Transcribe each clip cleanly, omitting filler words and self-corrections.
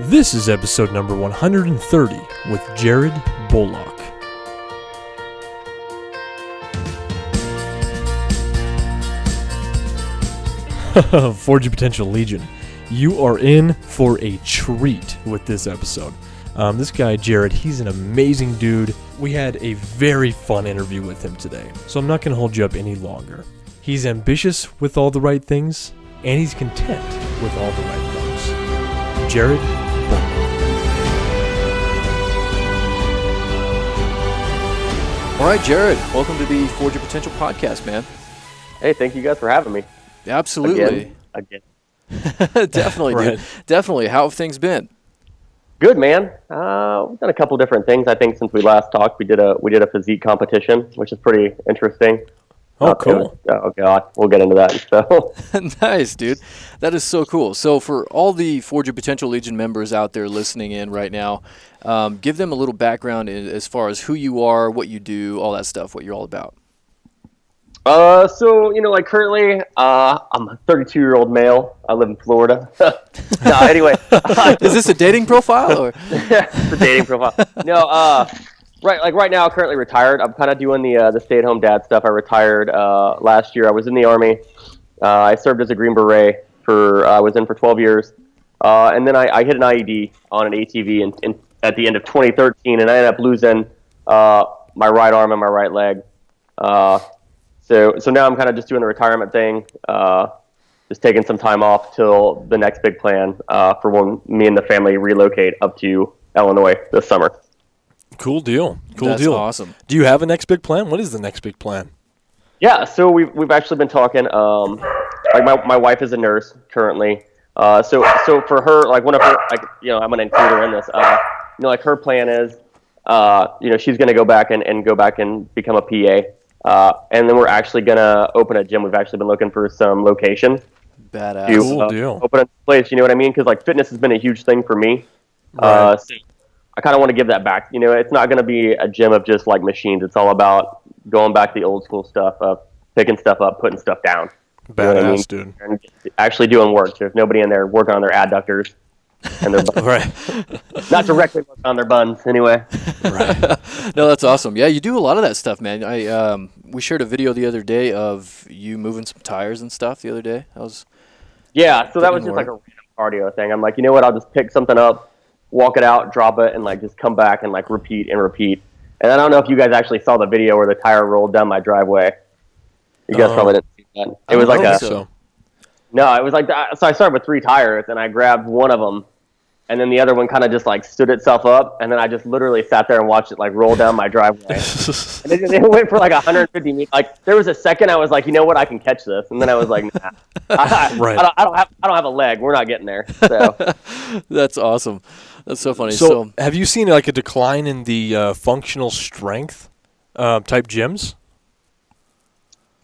This is episode number 130 with Jared Bullock. Forge Your Potential Legion, you are in for a treat with this episode. This guy, Jared, he's an amazing dude. We had a very fun interview with him today, so I'm not going to hold you up any longer. He's ambitious with all the right things, and he's content with all the right things. Jared Bullock. All right, Jared, welcome to the Forge Your Potential podcast, man. Hey, thank you guys for having me. Absolutely. Again. Definitely, Right. dude. Definitely. How have things been? Good, man. We've done a couple different things. I think since we last talked, we did a physique competition, which is pretty interesting. Oh, cool. Oh, God. We'll get into that. So. Nice, dude. That is so cool. So for all the Forge Your Potential Legion members out there listening in right now, give them a little background as far as who you are, what you do, all that stuff, what you're all about. Like currently, I'm a 32-year-old male. I live in Florida. No, anyway. Is this a dating profile? Or? It's a dating profile. No, right now, currently retired. I'm kind of doing the stay-at-home dad stuff. I retired last year. I was in the Army. I served as a Green Beret I was in for 12 years. And then I hit an IED on an ATV at the end of 2013, and I ended up losing my right arm and my right leg. So now I'm kind of just doing the retirement thing, just taking some time off till the next big plan for when me and the family relocate up to Illinois this summer. Cool deal. That's awesome. Do you have a next big plan? What is the next big plan? Yeah, so we've actually been talking. Like my wife is a nurse currently. So for her, like one of her, I'm gonna include her in this. Like her plan is, she's gonna go back and become a PA. And then we're actually going to open a gym. We've actually been looking for some location. Badass. Cool deal. Open a place, you know what I mean? Because fitness has been a huge thing for me. Right. So I kind of want to give that back. It's not going to be a gym of just machines. It's all about going back to the old school stuff of picking stuff up, putting stuff down. Badass, dude. And actually doing work. There's nobody in there working on their adductors and their buns. Right. Not directly working on their buns, anyway. Right. No, that's awesome. Yeah, you do a lot of that stuff, man. We shared a video the other day of you moving some tires and stuff the other day. So that was just like a random cardio thing. I'm like, you know what? I'll just pick something up, walk it out, drop it, and just come back and repeat and repeat. And I don't know if you guys actually saw the video where the tire rolled down my driveway. You guys probably didn't see that. It was like No, it was like that. So I started with 3 tires, and I grabbed one of them. And then the other one kind of just stood itself up, and then I just literally sat there and watched it roll down my driveway. And it went for 150 meters. There was a second I was like, you know what, I can catch this, and then I was like, nah, Right. I don't have a leg. We're not getting there. So That's awesome. That's so funny. So have you seen a decline in the functional strength type gyms?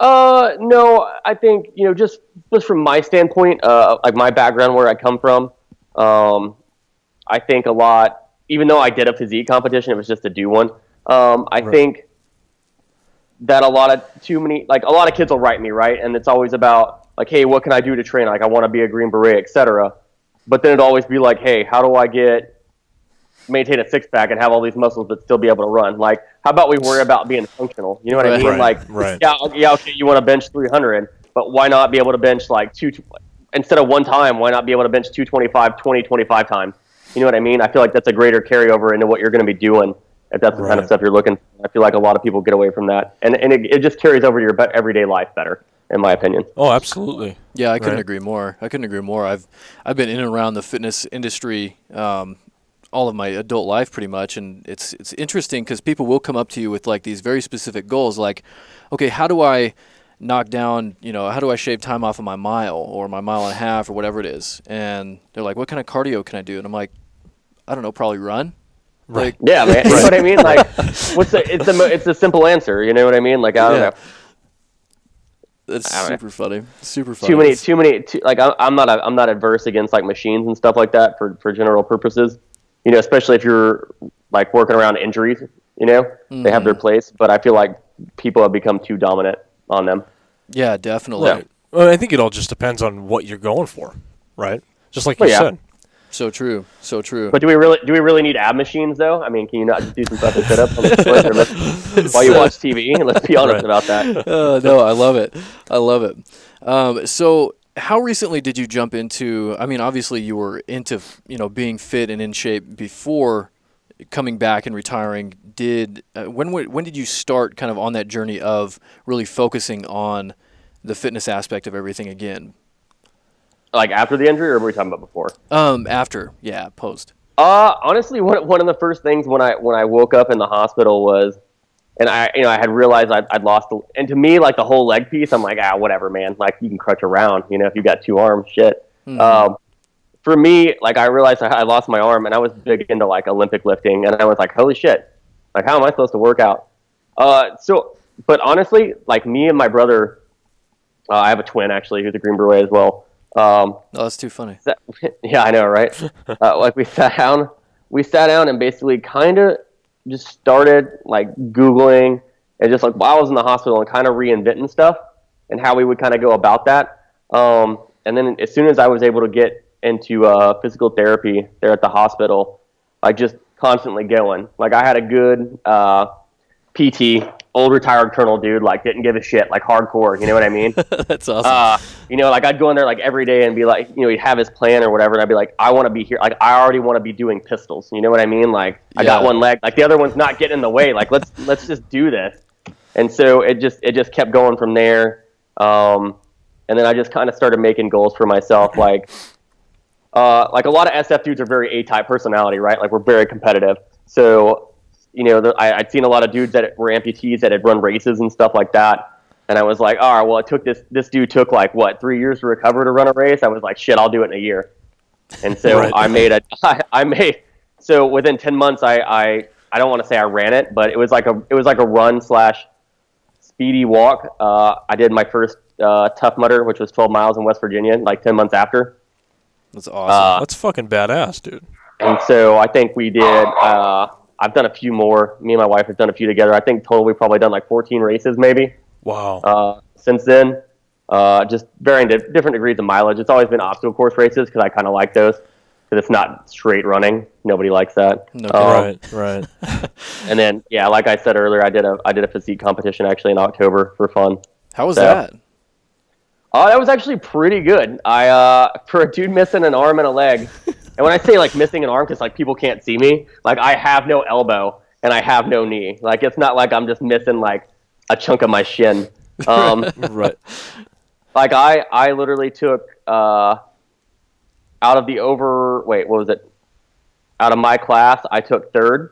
No, I think just from my standpoint, my background, where I come from. I think a lot, even though I did a physique competition, it was just to do one. I think that a lot of kids will write me, right? And it's always about hey, what can I do to train? I want to be a Green Beret, etc. But then it'd always be hey, how do I maintain a 6-pack and have all these muscles but still be able to run? How about we worry about being functional? You know what I mean? Right. Yeah, okay, you want to bench 300, but why not be able to bench instead of one time, why not be able to bench 25 times? You know what I mean? I feel like that's a greater carryover into what you're going to be doing if that's the kind of stuff you're looking for. I feel like a lot of people get away from that. And it just carries over to your everyday life better, in my opinion. Oh, absolutely. Yeah, I couldn't agree more. I've been in and around the fitness industry all of my adult life pretty much, and it's interesting because people will come up to you with these very specific goals okay, how do I knock down, how do I shave time off of my mile or my mile and a half or whatever it is? And they're like, what kind of cardio can I do? And I'm like, I don't know, probably run. Right. Yeah, man. You know what I mean? It's a simple answer. You know what I mean? I don't know. That's super funny. Super funny. Too many. I'm not adverse against machines and stuff like that for general purposes. Especially if you're working around injuries. They have their place, but I feel like people have become too dominant on them. Yeah, definitely. Right. Well, I think it all just depends on what you're going for, right? Just like you said. So true. So true. But do we really need ab machines though? I mean, can you not just do some fucking sit-ups on the toilet while you watch TV? Let's be honest about that. No, I love it. I love it. So how recently did you jump into, I mean, obviously you were into, being fit and in shape before coming back and retiring. When did you start kind of on that journey of really focusing on the fitness aspect of everything again? Like after the injury, or were we talking about before? After, yeah, post. Honestly, one of the first things when I woke up in the hospital was, and I had realized I'd lost, and to me, like the whole leg piece, I'm like, whatever, man. Like you can crutch around, if you got 2 arms, shit. Mm-hmm. For me, like I realized I lost my arm, and I was big into like Olympic lifting, and I was like, holy shit, like how am I supposed to work out? But honestly, like me and my brother, I have a twin actually who's a Green Beret as well. Oh, that's too funny. Yeah, I know, right? Like we sat down and basically kind of just started like Googling and just like while I was in the hospital and kind of reinventing stuff and how we would kind of go about that. And then as soon as I was able to get into physical therapy there at the hospital, like just constantly going. Like I had a good PT, old retired colonel dude, like didn't give a shit, like hardcore, you know what I mean? That's awesome. Like I'd go in there like every day and be like, he'd have his plan or whatever, and I'd be like, I want to be here, like I already want to be doing pistols, you know what I mean? Like I got one leg, like the other one's not getting in the way, like let's just do this. And so it just kept going from there. And then I just kind of started making goals for myself, like a lot of SF dudes are very A-type personality, right? Like we're very competitive. So I'd seen a lot of dudes that were amputees that had run races and stuff like that. And I was like, all right, well, it took this dude took like, 3 years to recover to run a race? I was like, shit, I'll do it in a year. And so right. So within 10 months, I don't want to say I ran it, but it was like a run / speedy walk. I did my first Tough Mudder, which was 12 miles in West Virginia, like 10 months after. That's awesome. That's fucking badass, dude. And so I think we did, I've done a few more. Me and my wife have done a few together. I think total we've probably done like 14 races maybe. Wow. Since then, just varying different degrees of mileage. It's always been obstacle course races because I kind of like those because it's not straight running. Nobody likes that. No, right. And then, yeah, like I said earlier, I did a physique competition actually in October for fun. How was that? That was actually pretty good. For a dude missing an arm and a leg. And when I say like missing an arm, because like people can't see me, like I have no elbow and I have no knee. Like it's not like I'm just missing like a chunk of my shin. Right. Like I literally took out of my class I took 3rd,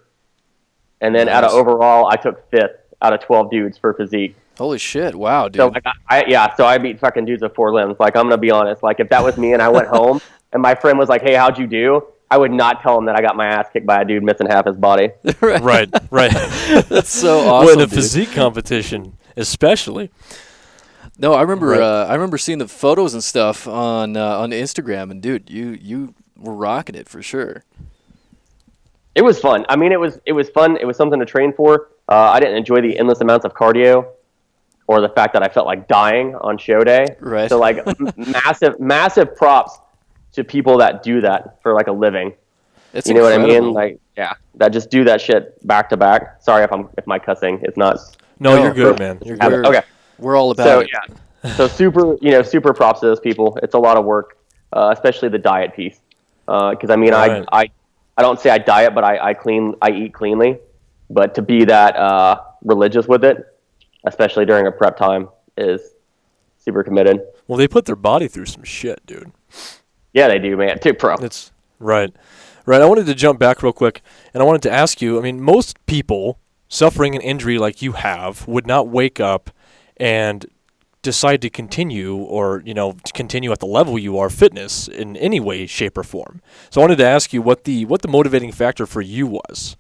and then out of overall I took 5th out of 12 dudes for physique. Holy shit! Wow, dude. So like so I beat fucking dudes with 4 limbs. Like I'm gonna be honest. Like if that was me and I went home. And my friend was like, hey, how'd you do? I would not tell him that I got my ass kicked by a dude missing half his body. Right. That's so awesome. Well, in a physique competition, especially. No, I remember seeing the photos and stuff on Instagram, and dude, you were rocking it for sure. It was fun. I mean, it was fun. It was something to train for. I didn't enjoy the endless amounts of cardio or the fact that I felt like dying on show day. Right. So like massive props to people that do that for like a living. It's know incredible. what I mean? Like, yeah, that just do that shit back to back. Sorry if my cussing is not. No, you're good, man. You're good. Okay. We're all about it. Yeah. So super props to those people. It's a lot of work, especially the diet piece. Because I mean, right. I don't say I diet, but I eat cleanly. But to be that religious with it, especially during a prep time, is super committed. Well, they put their body through some shit, dude. Yeah, they do, man. Too pro. It's right. I wanted to jump back real quick, and I wanted to ask you. I mean, most people suffering an injury like you have would not wake up and decide to continue, or to continue at the level you are, fitness in any way, shape, or form. So I wanted to ask you what the motivating factor for you was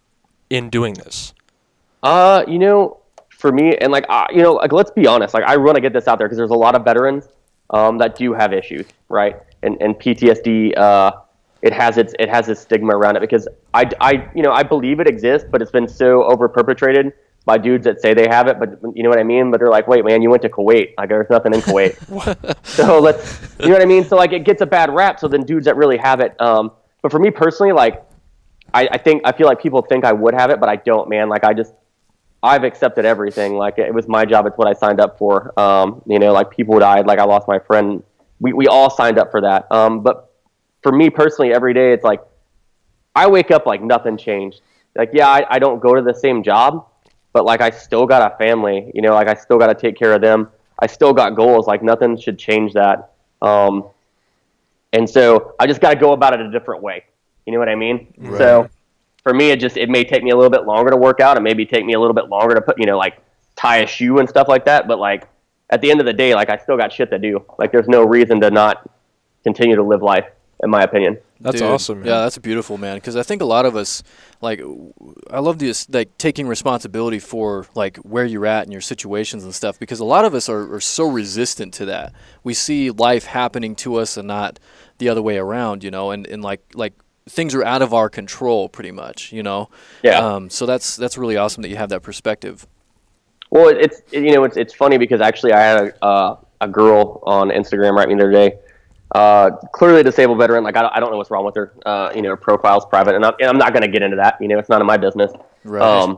in doing this. For me, and like let's be honest. Like I want to get this out there because there's a lot of veterans that do have issues, right? And PTSD, it has its stigma around it because I believe it exists, but it's been so over perpetrated by dudes that say they have it, but you know what I mean? But they're like, wait, man, you went to Kuwait. Like there's nothing in Kuwait. So you know what I mean? So like it gets a bad rap. So then dudes that really have it, but But for me personally, like, I feel like people think I would have it, but I don't, man. Like, I've accepted everything. Like, it was my job. It's what I signed up for. You know, like, people died. Like, I lost my friend. We all signed up for that. But for me personally, every day, it's like, I wake up like nothing changed. Like, yeah, I don't go to the same job, but like, I still got a family, you know, like, I still got to take care of them. I still got goals. Like, nothing should change that. And so I just got to go about it a different way. You know what I mean? Right. So for me, it may take me a little bit longer to work out, and maybe take me a little bit longer to put, you know, like, tie a shoe and stuff like that. But like, at the end of the day, like, I still got shit to do. Like, there's no reason to not continue to live life, in my opinion. That's Dude, awesome, man. Yeah, that's beautiful, man. Because I think a lot of us, like, I love this, like, taking responsibility for, like, where you're at and your situations and stuff. Because a lot of us are so resistant to that. We see life happening to us and not the other way around, you know. And like things are out of our control, pretty much, you know. Yeah. So that's really awesome that you have that perspective. Well, it's funny because actually I had a girl on Instagram write me the other day. Clearly a disabled veteran. Like, I don't know what's wrong with her. You know, her profile's private, and I'm not going to get into that. You know, it's none of my business. Right.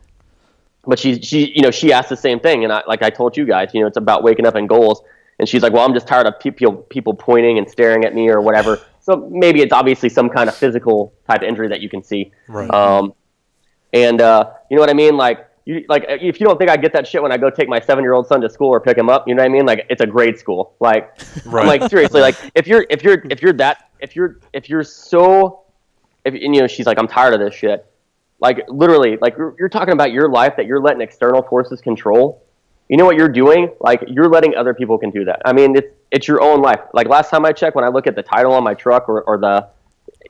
But she asked the same thing, and I told you guys, you know, it's about waking up and goals. And she's like, well, I'm just tired of people pointing and staring at me or whatever. So maybe it's obviously some kind of physical type of injury that you can see. Right. You know what I mean? Like, if you don't think I get that shit when I go take my 7-year-old son to school or pick him up, you know what I mean? Like, it's a grade school. Like, Right. I'm like, seriously, like, if you know, she's like, I'm tired of this shit. Like, literally, like, you're talking about your life that you're letting external forces control. You know what you're doing? Like, you're letting other people can do that. I mean, it's your own life. Like, last time I checked, when I look at the title on my truck or the,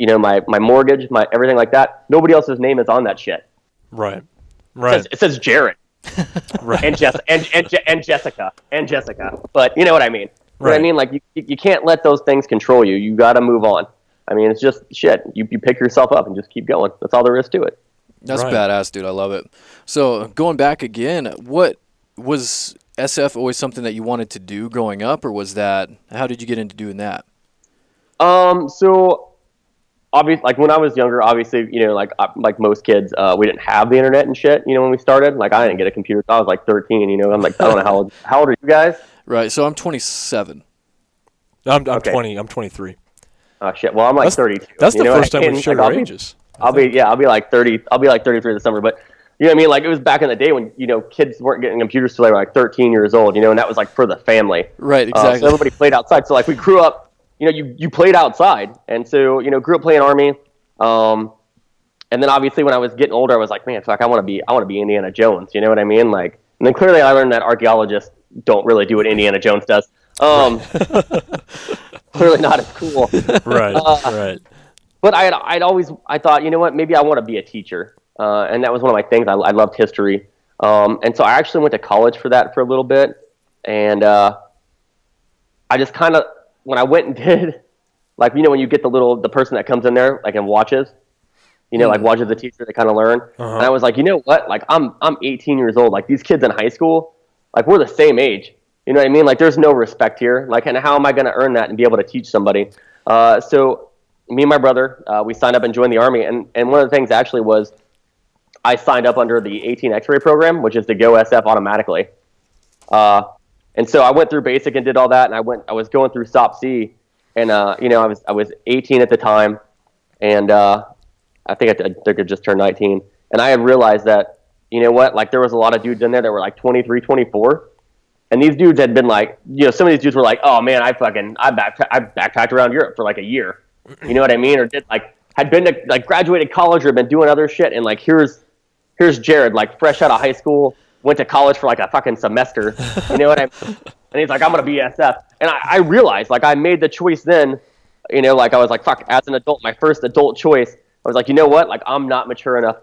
you know, my mortgage, my everything like that, nobody else's name is on that shit. Right. Right. It says Jared. Right. And Jessica. But you know what I mean? Right. What I mean? Like, you can't let those things control you. You got to move on. I mean, it's just shit. You pick yourself up and just keep going. That's all there is to it. That's Right. badass, dude. I love it. So going back again, what was SF always something that you wanted to do growing up, or was that, how did you get into doing that? So obviously, like, when I was younger, obviously, you know, like most kids, we didn't have the internet and shit, you know, when we started. Like, I didn't get a computer until I was like 13, you know. I'm like, I don't know how old are you guys? Right. So I'm 27. I'm Okay. 20. I'm 23. Oh shit. Well, I'm like 32. That's you the know first what I time mean? we shared Like, our ages. I'll be like 30. I'll be like 33 this summer. But you know what I mean? Like, it was back in the day when, you know, kids weren't getting computers till they were like 13 years old, you know, and that was like for the family. Right. Exactly. So everybody played outside. So like, we grew up, you know, you played outside, and so, you know, grew up playing Army. And then obviously when I was getting older, I was like, man, fuck, I want to be Indiana Jones. You know what I mean? Like, and then clearly I learned that archaeologists don't really do what Indiana Jones does. Clearly not as cool. Right. Right. But I thought, you know what, maybe I want to be a teacher. And that was one of my things. I loved history. And so I actually went to college for that for a little bit. And I just kind of, when I went and did, like, you know, when you get the person that comes in there, like, and watches, you know, like, watches the teacher to kind of learn. Uh-huh. And I was like, you know what, like, I'm 18 years old. Like, these kids in high school, like, we're the same age. You know what I mean? Like, there's no respect here. Like, and how am I going to earn that and be able to teach somebody? So me and my brother, we signed up and joined the Army. And one of the things actually was I signed up under the 18 X-ray program, which is to go SF automatically. And so I went through basic and did all that. And I was going through SOP-C. And, you know, I was 18 at the time. And I think I could just turn 19. And I had realized that, you know what, like, there was a lot of dudes in there that were like 23, 24. And these dudes had been like, you know, some of these dudes were like, oh man, I backpacked around Europe for like a year. You know what I mean? Or had been to, like, graduated college or been doing other shit. And like, here's Jared, like, fresh out of high school, went to college for like a fucking semester. You know what I mean? And he's like, I'm going to be SF. And I realized, like, I made the choice then, you know, like, I was like, fuck, as an adult, my first adult choice, I was like, you know what? Like, I'm not mature enough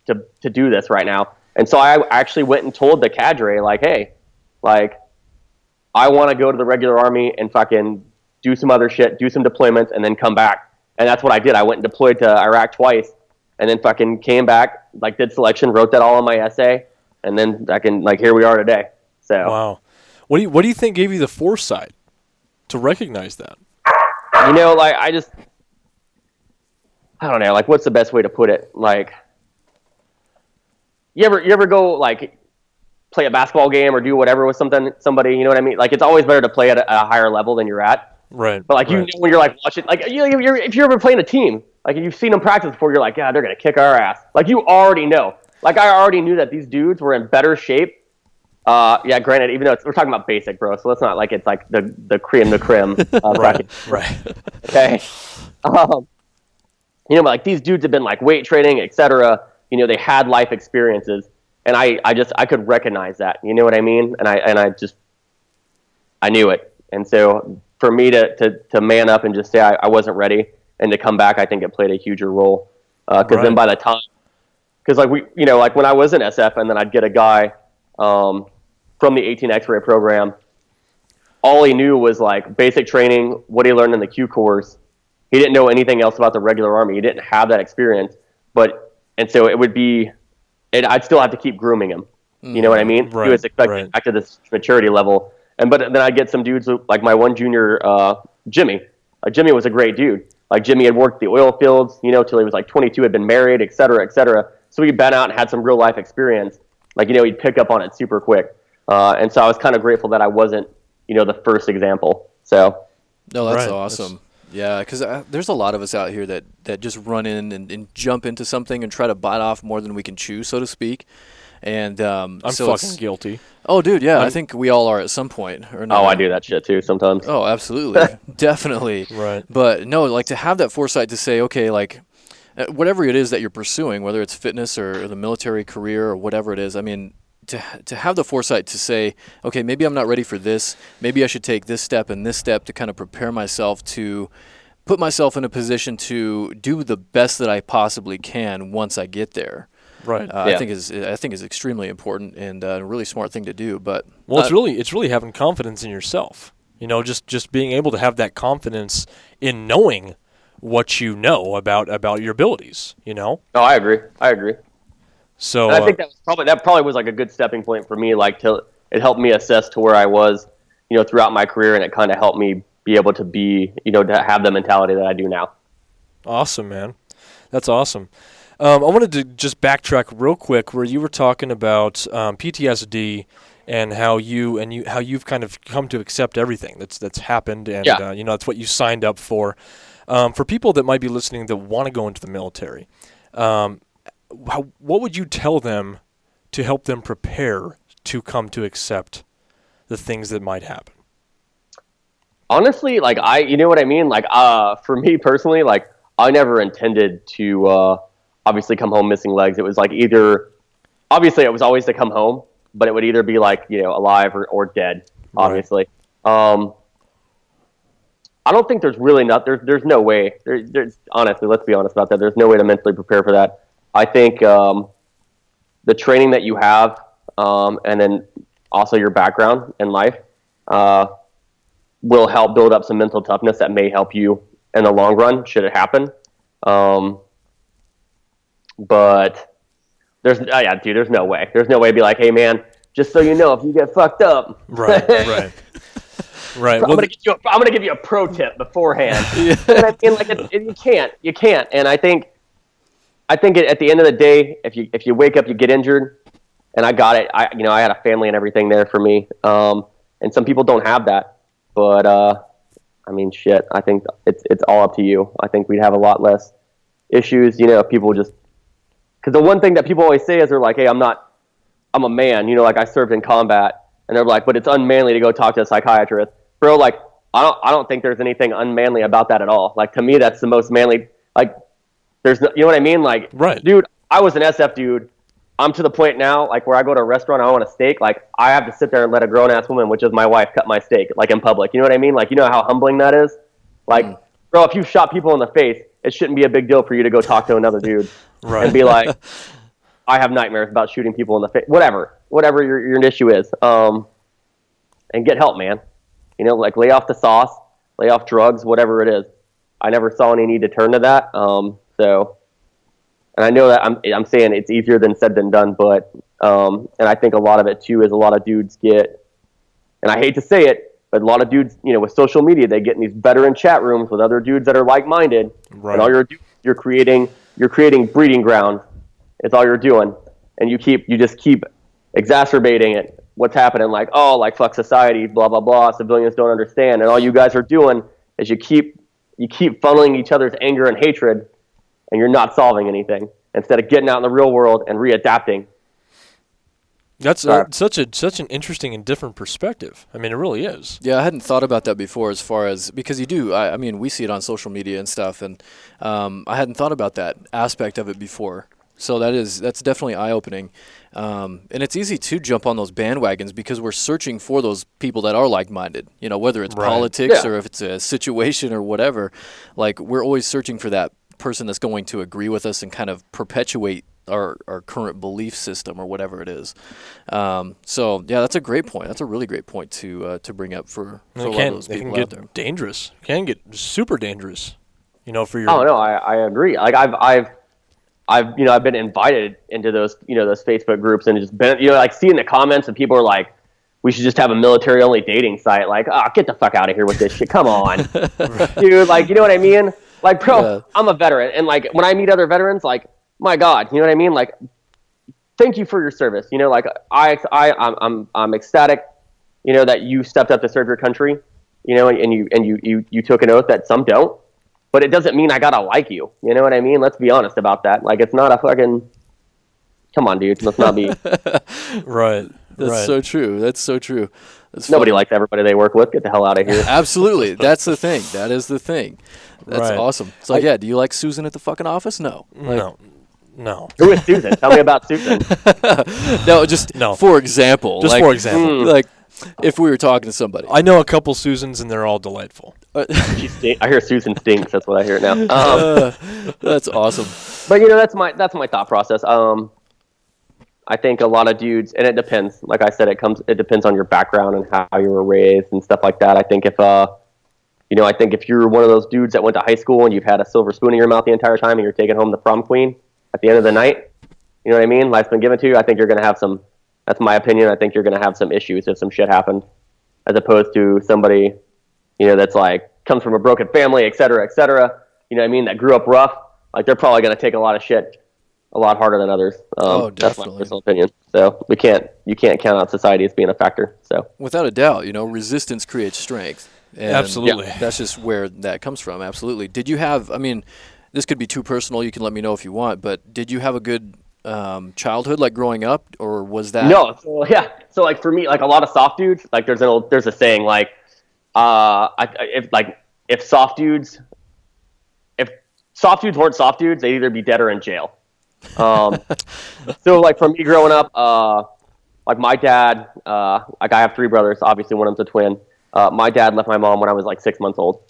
to do this right now. And so I actually went and told the cadre, like, hey, like, I want to go to the regular Army and fucking do some other shit, do some deployments, and then come back. And that's what I did. I went and deployed to Iraq twice, and then fucking came back, like, did selection, wrote that all in my essay, and then fucking, like, here we are today. So Wow. What do you think gave you the foresight to recognize that? You know, like, I don't know, like, what's the best way to put it? Like, you ever go, like, play a basketball game or do whatever with somebody, you know what I mean? Like, it's always better to play at a higher level than you're at. Right. But, like, you know when you're, like, watching, like, if you're ever playing a team, like, if you've seen them practice before, you're like, yeah, they're going to kick our ass. Like, you already know. Like, I already knew that these dudes were in better shape. Yeah, granted, even though we're talking about basic, bro, so it's not like it's like the creme de creme. Right. Okay. You know, like, these dudes have been, like, weight training, etc. You know, they had life experiences. And I could recognize that, you know what I mean? And I knew it. And so for me to man up and just say I wasn't ready and to come back, I think it played a huger role. Because then by the time, because like like when I was in SF and then I'd get a guy from the 18 X-ray program, all he knew was like basic training, what he learned in the Q course. He didn't know anything else about the regular Army. He didn't have that experience. And so it would be, and I'd still have to keep grooming him. You know what I mean? Right, he was expected back to this maturity level. But then I'd get some dudes like my one junior, Jimmy. Jimmy was a great dude. Like, Jimmy had worked the oil fields, till he was like 22, had been married, et cetera, et cetera. So he'd been out and had some real life experience. Like, he'd pick up on it super quick. And so I was kind of grateful that I wasn't, the first example. So. No, that's awesome. Yeah, because there's a lot of us out here that just run in and jump into something and try to bite off more than we can chew, so to speak. And I'm fucking guilty. Oh, dude, yeah, I think we all are at some point. Or not. Oh, I do that shit too sometimes. Oh, absolutely, definitely. Right. But no, like, to have that foresight to say, okay, like, whatever it is that you're pursuing, whether it's fitness or the military career or whatever it is, I mean, to have the foresight to say, okay, maybe I'm not ready for this. Maybe I should take this step and this step to kind of prepare myself to put myself in a position to do the best that I possibly can once I get there. Right. I think is extremely important and a really smart thing to do. But it's really having confidence in yourself. Just being able to have that confidence in knowing what you know about your abilities. Oh, I agree. So and I think that probably was like a good stepping point for me. Like, it helped me assess to where I was, throughout my career, and it kind of helped me be able to be, to have the mentality that I do now. Awesome, man. That's awesome. I wanted to just backtrack real quick where you were talking about PTSD and how you've kind of come to accept everything that's happened, and that's what you signed up for. For people that might be listening that want to go into the military, what would you tell them to help them prepare to come to accept the things that might happen? Honestly, like, you know what I mean? Like, for me personally, like, I never intended to, obviously come home missing legs. It was like obviously it was always to come home, but it would either be like, alive or dead, obviously. Right. I don't think there's really there's no way. There's honestly, let's be honest about that. There's no way to mentally prepare for that. I think the training that you have, and then also your background in life, will help build up some mental toughness that may help you in the long run, should it happen. But there's no way. There's no way to be like, hey, man, just so you know, if you get fucked up. Right. I'm gonna give you a pro tip beforehand. And I mean, like, you can't. And I think at the end of the day, if you wake up, you get injured, and I got it. I had a family and everything there for me. And some people don't have that, but I mean, shit. I think it's all up to you. I think we'd have a lot less issues. If people just, because the one thing that people always say is they're like, hey, I'm a man. Like, I served in combat, and they're like, but it's unmanly to go talk to a psychiatrist. Bro, like, I don't think there's anything unmanly about that at all. Like, to me, that's the most manly. Like, there's no, you know what I mean? Like, right. Dude, I was an SF dude. I'm to the point now, like, where I go to a restaurant, I want a steak. Like, I have to sit there and let a grown ass woman, which is my wife, cut my steak, like, in public. You know what I mean? Like, you know how humbling that is? Like, bro, if you shot people in the face, it shouldn't be a big deal for you to go talk to another dude right. and be like, I have nightmares about shooting people in the face. Whatever your issue is. And get help, man. Like, lay off the sauce, lay off drugs, whatever it is. I never saw any need to turn to that. And I know that I'm saying it's easier than said than done, but and I think a lot of it too is a lot of dudes get, and I hate to say it, but a lot of dudes, with social media, they get in these veteran chat rooms with other dudes that are like-minded, right. And all you're You're creating breeding ground. It's all you're doing, and you just keep exacerbating it. What's happening? Like, oh, like fuck society, blah blah blah. Civilians don't understand, and all you guys are doing is you keep funneling each other's anger and hatred, and you're not solving anything instead of getting out in the real world and readapting. That's such an interesting and different perspective. I mean, it really is. Yeah, I hadn't thought about that before as far as, because you do. I mean, we see it on social media and stuff, and I hadn't thought about that aspect of it before. So that's definitely eye-opening. And it's easy to jump on those bandwagons because we're searching for those people that are like-minded, you know, whether it's politics or if it's a situation or whatever. Like, we're always searching for that person that's going to agree with us and kind of perpetuate our current belief system or whatever it is. So yeah, that's a great point. That's a really great point to bring up for a lot of those people out there. It can get dangerous. It can get super dangerous. You know, for your. Oh no, I agree. Like I've been invited into those those Facebook groups and just been like seeing the comments and people are like, we should just have a military only dating site. Like, get the fuck out of here with this shit. Come on, dude. Like, you know what I mean? Like, bro, I'm a veteran, and like when I meet other veterans, like, my God, you know what I mean? Like, thank you for your service. You know, like I'm ecstatic, you know, that you stepped up to serve your country, you know, and you took an oath that some don't. But it doesn't mean I gotta like you. You know what I mean? Let's be honest about that. Like, it's not a fucking. Come on, dude. Let's not be. Right. That's so true. That's so true. Nobody likes everybody they work with. Get the hell out of here. Absolutely. That's the thing. That is the thing. That's awesome. It's like, yeah, do you like Susan at the fucking office? No. Like, no. Who is Susan? Tell me about Susan. No. For example. Just for example. Like, if we were talking to somebody. I know a couple Susans, and they're all delightful. I hear Susan stinks. That's what I hear now. That's awesome. But, you know, that's my thought process. I think a lot of dudes, and it depends. Like I said, it depends on your background and how you were raised and stuff like that. I think if you're one of those dudes that went to high school and you've had a silver spoon in your mouth the entire time and you're taking home the prom queen at the end of the night, you know what I mean? Life's been given to you. I think you're going to have some. That's my opinion. I think you're going to have some issues if some shit happened, as opposed to somebody, you know, that's like comes from a broken family, et cetera, et cetera. You know what I mean? That grew up rough. Like, they're probably going to take a lot of shit a lot harder than others. Definitely. That's my personal opinion. So you can't count out society as being a factor. So without a doubt, you know, resistance creates strength. And absolutely. That's just where that comes from. Absolutely. Did you have? I mean, this could be too personal. You can let me know if you want. But did you have a good childhood, like growing up, or was that? No. So, yeah. So like for me, like a lot of soft dudes, like there's a saying like, if soft dudes weren't soft dudes, they'd either be dead or in jail. So like for me growing up, like my dad, like I have three brothers, obviously one of them's a twin. My dad left my mom when I was like 6 months old.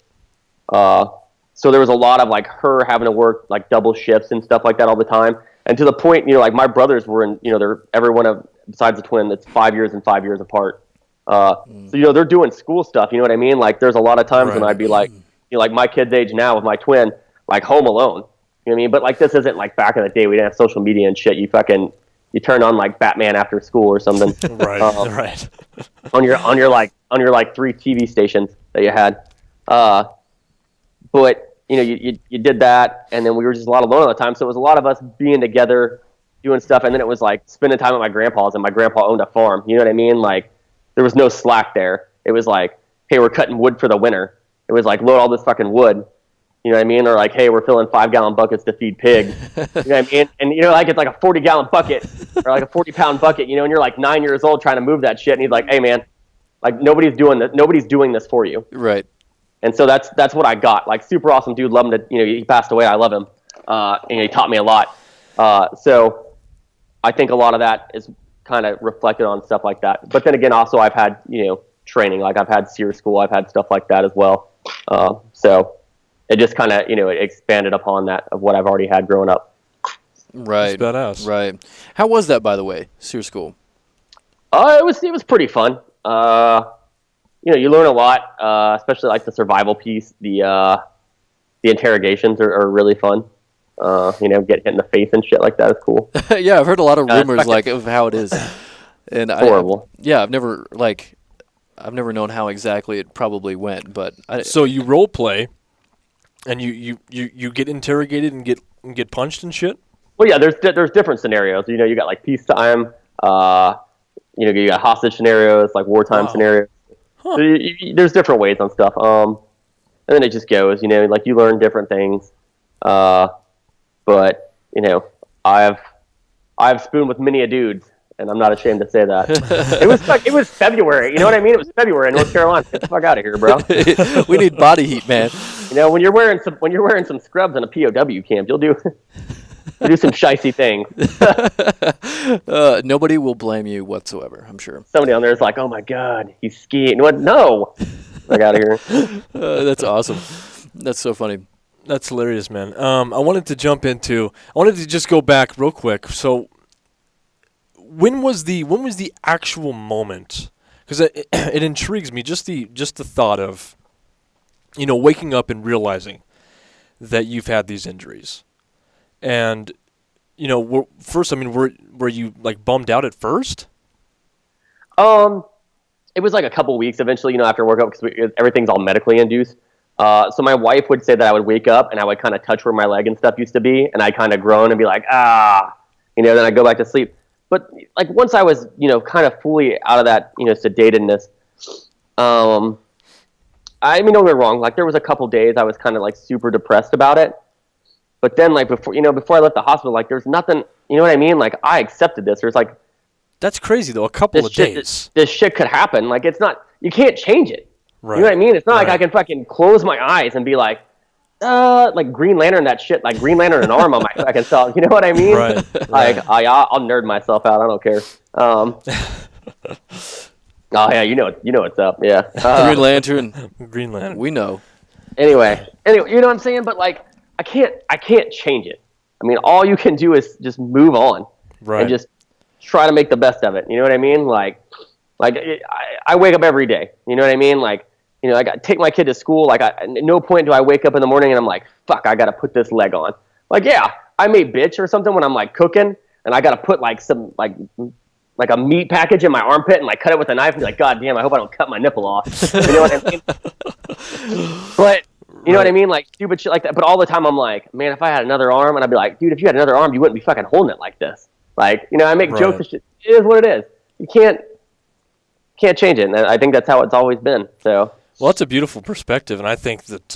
So there was a lot of like her having to work like double shifts and stuff like that all the time. And to the point, you know, like my brothers were in, you know, they're everyone of besides the twin that's 5 years and 5 years apart. So, you know, they're doing school stuff. You know what I mean? Like there's a lot of times when I'd be like, you know, like my kid's age now with my twin, like home alone. You know what I mean? But like this isn't like back in the day. We didn't have social media and shit. You turn on like Batman after school or something. Right. On your like 3 TV stations that you had. But you know, you did that, and then we were just a lot alone all the time. So it was a lot of us being together, doing stuff, and then it was like spending time at my grandpa's, and my grandpa owned a farm. You know what I mean? Like there was no slack there. It was like, hey, we're cutting wood for the winter. It was like load all this fucking wood. You know what I mean? Or like, hey, we're filling 5-gallon buckets to feed pigs. You know what I mean? And you know, like it's like a 40-gallon bucket or like a 40-pound bucket. You know, and you're like 9 years old trying to move that shit, and he's like, hey, man, like nobody's doing this. Nobody's doing this for you. Right. And so that's what I got. Like super awesome dude. Love him to, you know, he passed away. I love him. And he taught me a lot. So I think a lot of that is kind of reflected on stuff like that. But then again, also I've had, you know, training. Like I've had SEER school. I've had stuff like that as well. So it just kind of, you know, it expanded upon that of what I've already had growing up. Right. That's badass. Right. How was that, by the way, SEER school? It was pretty fun. You know, you learn a lot, especially like the survival piece. The interrogations are really fun. You know, get hit in the face and shit like that is cool. Yeah, I've heard a lot of rumors like of how it is, and horrible. I've never known how exactly it probably went, but so you role play And you get interrogated and get punched and shit? Well, yeah, there's different scenarios. You know, you got like peacetime, you know, you got hostage scenarios, like wartime scenarios. Huh. So there's different ways on stuff. And then it just goes, you know, like you learn different things. But, you know, I've spooned with many a dude, and I'm not ashamed to say that. It was February, you know what I mean? It was February in North Carolina. Get the fuck out of here, bro. We need body heat, man. You know, when you're wearing some scrubs in a POW camp, you'll do some shicey things. Nobody will blame you whatsoever, I'm sure. Somebody on there is like, "Oh my God, he's skiing." What? No, I got here. That's awesome. That's so funny. That's hilarious, man. I wanted to just go back real quick. So, when was the actual moment? Because it intrigues me, just the thought of, you know, waking up and realizing that you've had these injuries, and, you know, were you like bummed out at first? It was like a couple weeks eventually, you know, after workout, because everything's all medically induced. So my wife would say that I would wake up and I would kind of touch where my leg and stuff used to be, and I'd kind of groan and be like, you know, then I'd go back to sleep. But like once I was, you know, kind of fully out of that, you know, sedatedness, I mean, don't get me wrong, like there was a couple days I was kind of like super depressed about it. But then like before I left the hospital, like there's nothing, you know what I mean? Like I accepted this. There's like, that's crazy though. A couple of days. This shit could happen. Like it's not, you can't change it. Right. You know what I mean? It's not like I can fucking close my eyes and be like Green Lantern that shit, like Green Lantern an arm on my fucking self. You know what I mean? Right. Like I'll nerd myself out. I don't care. Oh yeah, you know what's up. Yeah. Green Lantern. Green Lantern. We know. Anyway, you know what I'm saying? But like, I can't change it. I mean, all you can do is just move on, right, and just try to make the best of it. You know what I mean? Like I wake up every day. You know what I mean? Like, you know, I got to take my kid to school. Like, at no point do I wake up in the morning and I'm like, fuck, I got to put this leg on. Like, yeah, I may bitch or something when I'm like cooking and I got to put like some like a meat package in my armpit and like cut it with a knife and be like, God damn, I hope I don't cut my nipple off. You know what I mean? But you know what I mean? Like stupid shit like that. But all the time I'm like, man, if I had another arm, and I'd be like, dude, if you had another arm, you wouldn't be fucking holding it like this. Like, you know, I make jokes and shit. It is what it is. You can't change it. And I think that's how it's always been. So. Well, that's a beautiful perspective, and I think that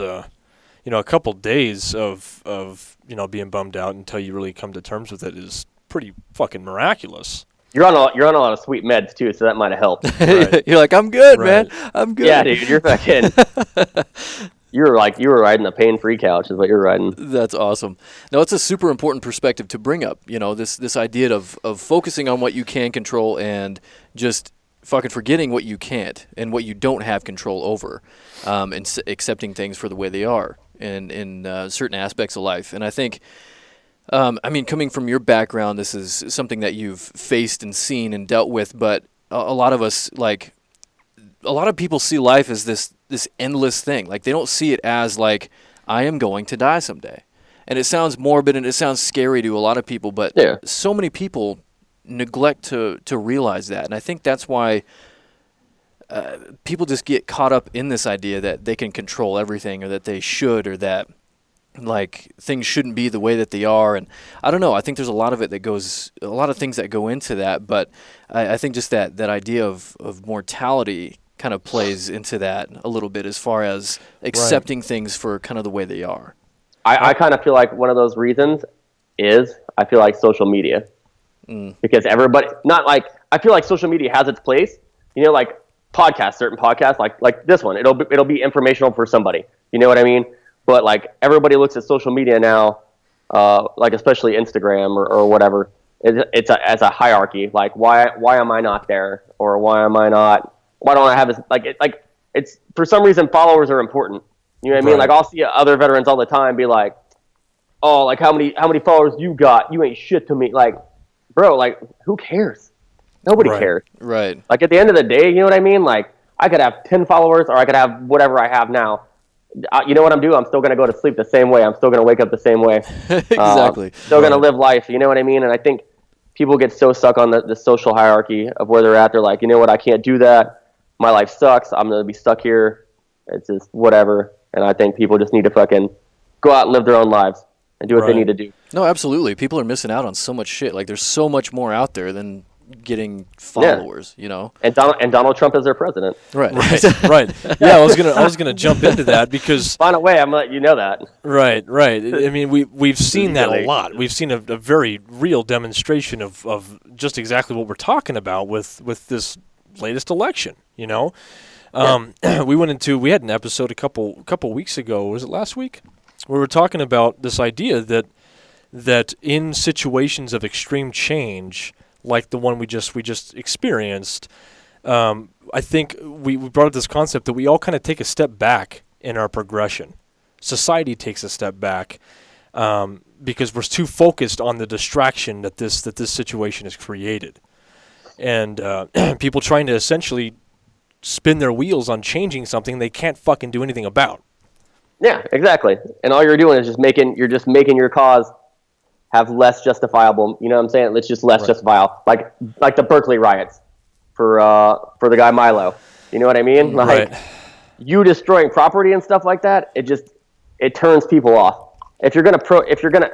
you know, a couple days of you know, being bummed out until you really come to terms with it is pretty fucking miraculous. You're on a lot of sweet meds too, so that might have helped. Right. You're like, I'm good, man. I'm good. Yeah, dude, you're fucking. You were riding a pain-free couch, is what you're riding. That's awesome. No, it's a super important perspective to bring up. You know, this idea of focusing on what you can control and just fucking forgetting what you can't and what you don't have control over, and accepting things for the way they are in certain aspects of life. And I think, I mean, coming from your background, this is something that you've faced and seen and dealt with. But a lot of us, like, a lot of people see life as this endless thing. Like, they don't see it as like, I am going to die someday. And it sounds morbid and it sounds scary to a lot of people, but so many people neglect to realize that. And I think that's why people just get caught up in this idea that they can control everything, or that they should, or that like things shouldn't be the way that they are. And I don't know, I think there's a lot of things that go into that, but I think just that idea of mortality kind of plays into that a little bit, as far as accepting things for kind of the way they are. I kind of feel like one of those reasons is I feel like social media. Because everybody, not like, I feel like social media has its place, you know, like certain podcasts, like this one, it'll be informational for somebody, you know what I mean? But like everybody looks at social media now, like especially Instagram or whatever, it's as a hierarchy. Like why am I not there, or why don't I have this? Like it's for some reason followers are important. You know what I mean? Like I'll see other veterans all the time be like, oh, like how many followers you got? You ain't shit to me. Like, bro, like who cares? Nobody cares. Right. Like at the end of the day, you know what I mean? Like I could have 10 followers, or I could have whatever I have now. You know what I'm doing? I'm still going to go to sleep the same way. I'm still going to wake up the same way. Exactly. Still going to live life. You know what I mean? And I think people get so stuck on the social hierarchy of where they're at. They're like, you know what? I can't do that. My life sucks. I'm going to be stuck here. It's just whatever. And I think people just need to fucking go out and live their own lives and do what they need to do. No, absolutely. People are missing out on so much shit. Like, there's so much more out there than getting followers, you know. And Donald Trump is their president. Right. Right. Yeah, I was gonna jump into that because By the way, I'm gonna let you know that. Right. I mean, we've seen that a lot. We've seen a very real demonstration of just exactly what we're talking about with this latest election. You know, we had an episode a couple weeks ago. Was it last week? Where we're talking about this idea that in situations of extreme change, like the one we just experienced, I think we brought up this concept that we all kind of take a step back in our progression. Society takes a step back because we're too focused on the distraction that this situation has created, and people trying to essentially spin their wheels on changing something they can't fucking do anything about. Yeah, exactly. And all you're doing is just making your cause have less justifiable. You know what I'm saying? It's just less justifiable. Like the Berkeley riots for the guy Milo. You know what I mean? Like you destroying property and stuff like that. It turns people off. If you're gonna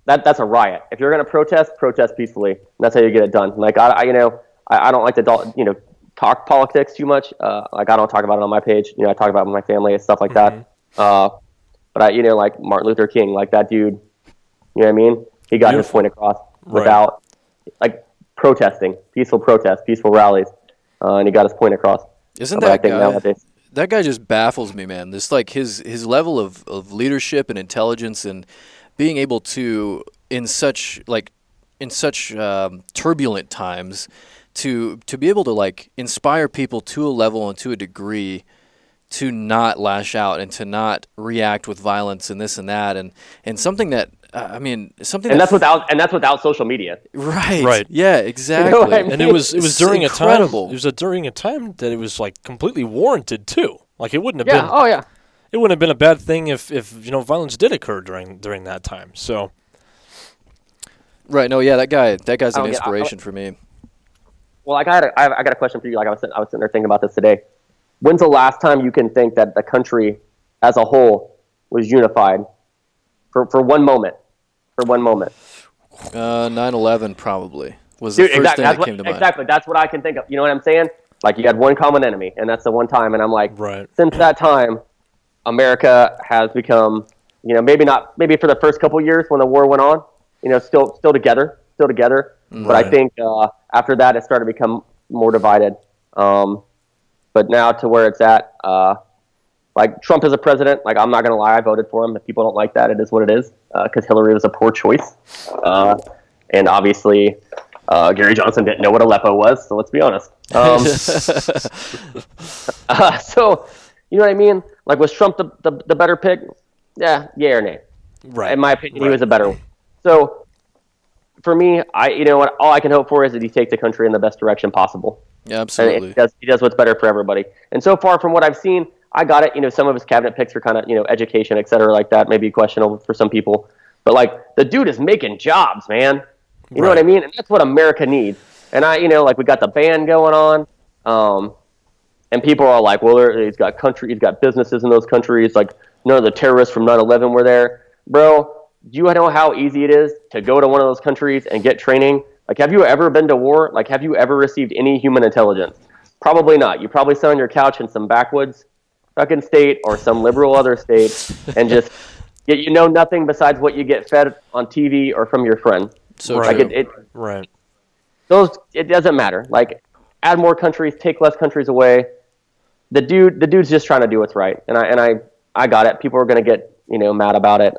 that's a riot. If you're gonna protest peacefully. And that's how you get it done. Like I don't like to talk politics too much. Like I don't talk about it on my page. You know, I talk about it with my family and stuff like that. But like Martin Luther King, like that dude. You know what I mean? He got his point across without like protesting, peaceful protests, peaceful rallies, and he got his point across. Isn't that guy? That guy just baffles me, man. This like his level of leadership and intelligence and being able to in such turbulent times to be able to like inspire people to a level and to a degree to not lash out and to not react with violence and this and that and something that something and that's without social media. Right. Yeah, exactly. You know what I mean? And it was during incredible. a time. It was during a time that it was like completely warranted too. Like it wouldn't have been. Oh yeah. It wouldn't have been a bad thing if violence did occur during that time. So. Right. No. Yeah. That guy's an inspiration for me. Well, like I got a question for you. Like I was sitting there thinking about this today. When's the last time you can think that the country as a whole was unified for one moment? For one moment. 9/11 probably was the first thing that came to mind. Exactly. That's what I can think of. You know what I'm saying? Like you had one common enemy, and that's the one time. And I'm like, since that time, America has become, maybe for the first couple years when the war went on, still together. But I think after that, it started to become more divided. But now to where it's at, like Trump is a president. Like I'm not gonna lie, I voted for him. If people don't like that, it is what it is. Because Hillary was a poor choice, and obviously Gary Johnson didn't know what Aleppo was. So let's be honest. So you know what I mean? Like was Trump the better pick? Yeah or nay? Right. In my opinion, he was a better one. So for me, all I can hope for is that he takes the country in the best direction possible. Yeah, absolutely. And he does what's better for everybody. And so far from what I've seen, I got it. Some of his cabinet picks are kind of, education, et cetera, like that. Maybe questionable for some people. But, like, the dude is making jobs, man. You know what I mean? And that's what America needs. And we got the ban going on. And people are like, well, he's got businesses in those countries. Like, none of the terrorists from 9/11 were there. Bro, do you know how easy it is to go to one of those countries and get training? Like, have you ever been to war? Like, have you ever received any human intelligence? Probably not. You probably sit on your couch in some backwoods fucking state or some liberal other state and just nothing besides what you get fed on TV or from your friend. So like it doesn't matter. Like, add more countries, take less countries away. The dude's just trying to do what's right, and I got it. People are gonna get mad about it.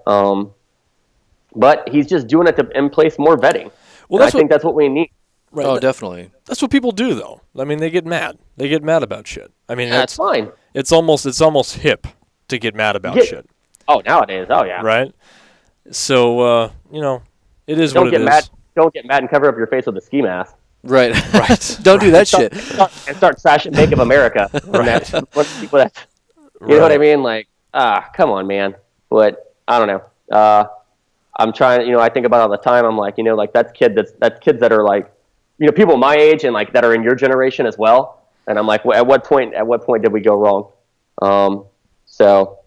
But he's just doing it to in place more vetting. Well, I think that's what we need. Right. Oh, definitely. That's what people do, though. I mean, they get mad. They get mad about shit. I mean, that's fine. It's almost hip to get mad about shit. Oh, nowadays. Oh, yeah. Right. So it is what it is. Don't get mad and cover up your face with a ski mask. Right. Don't do that shit. And start trashing Bank of America. Right. You know what I mean? Like, come on, man. But I don't know. I'm trying. I think about it all the time. I'm like, like that's kids that are like, people my age and like that are in your generation as well. And I'm like, at what point did we go wrong? So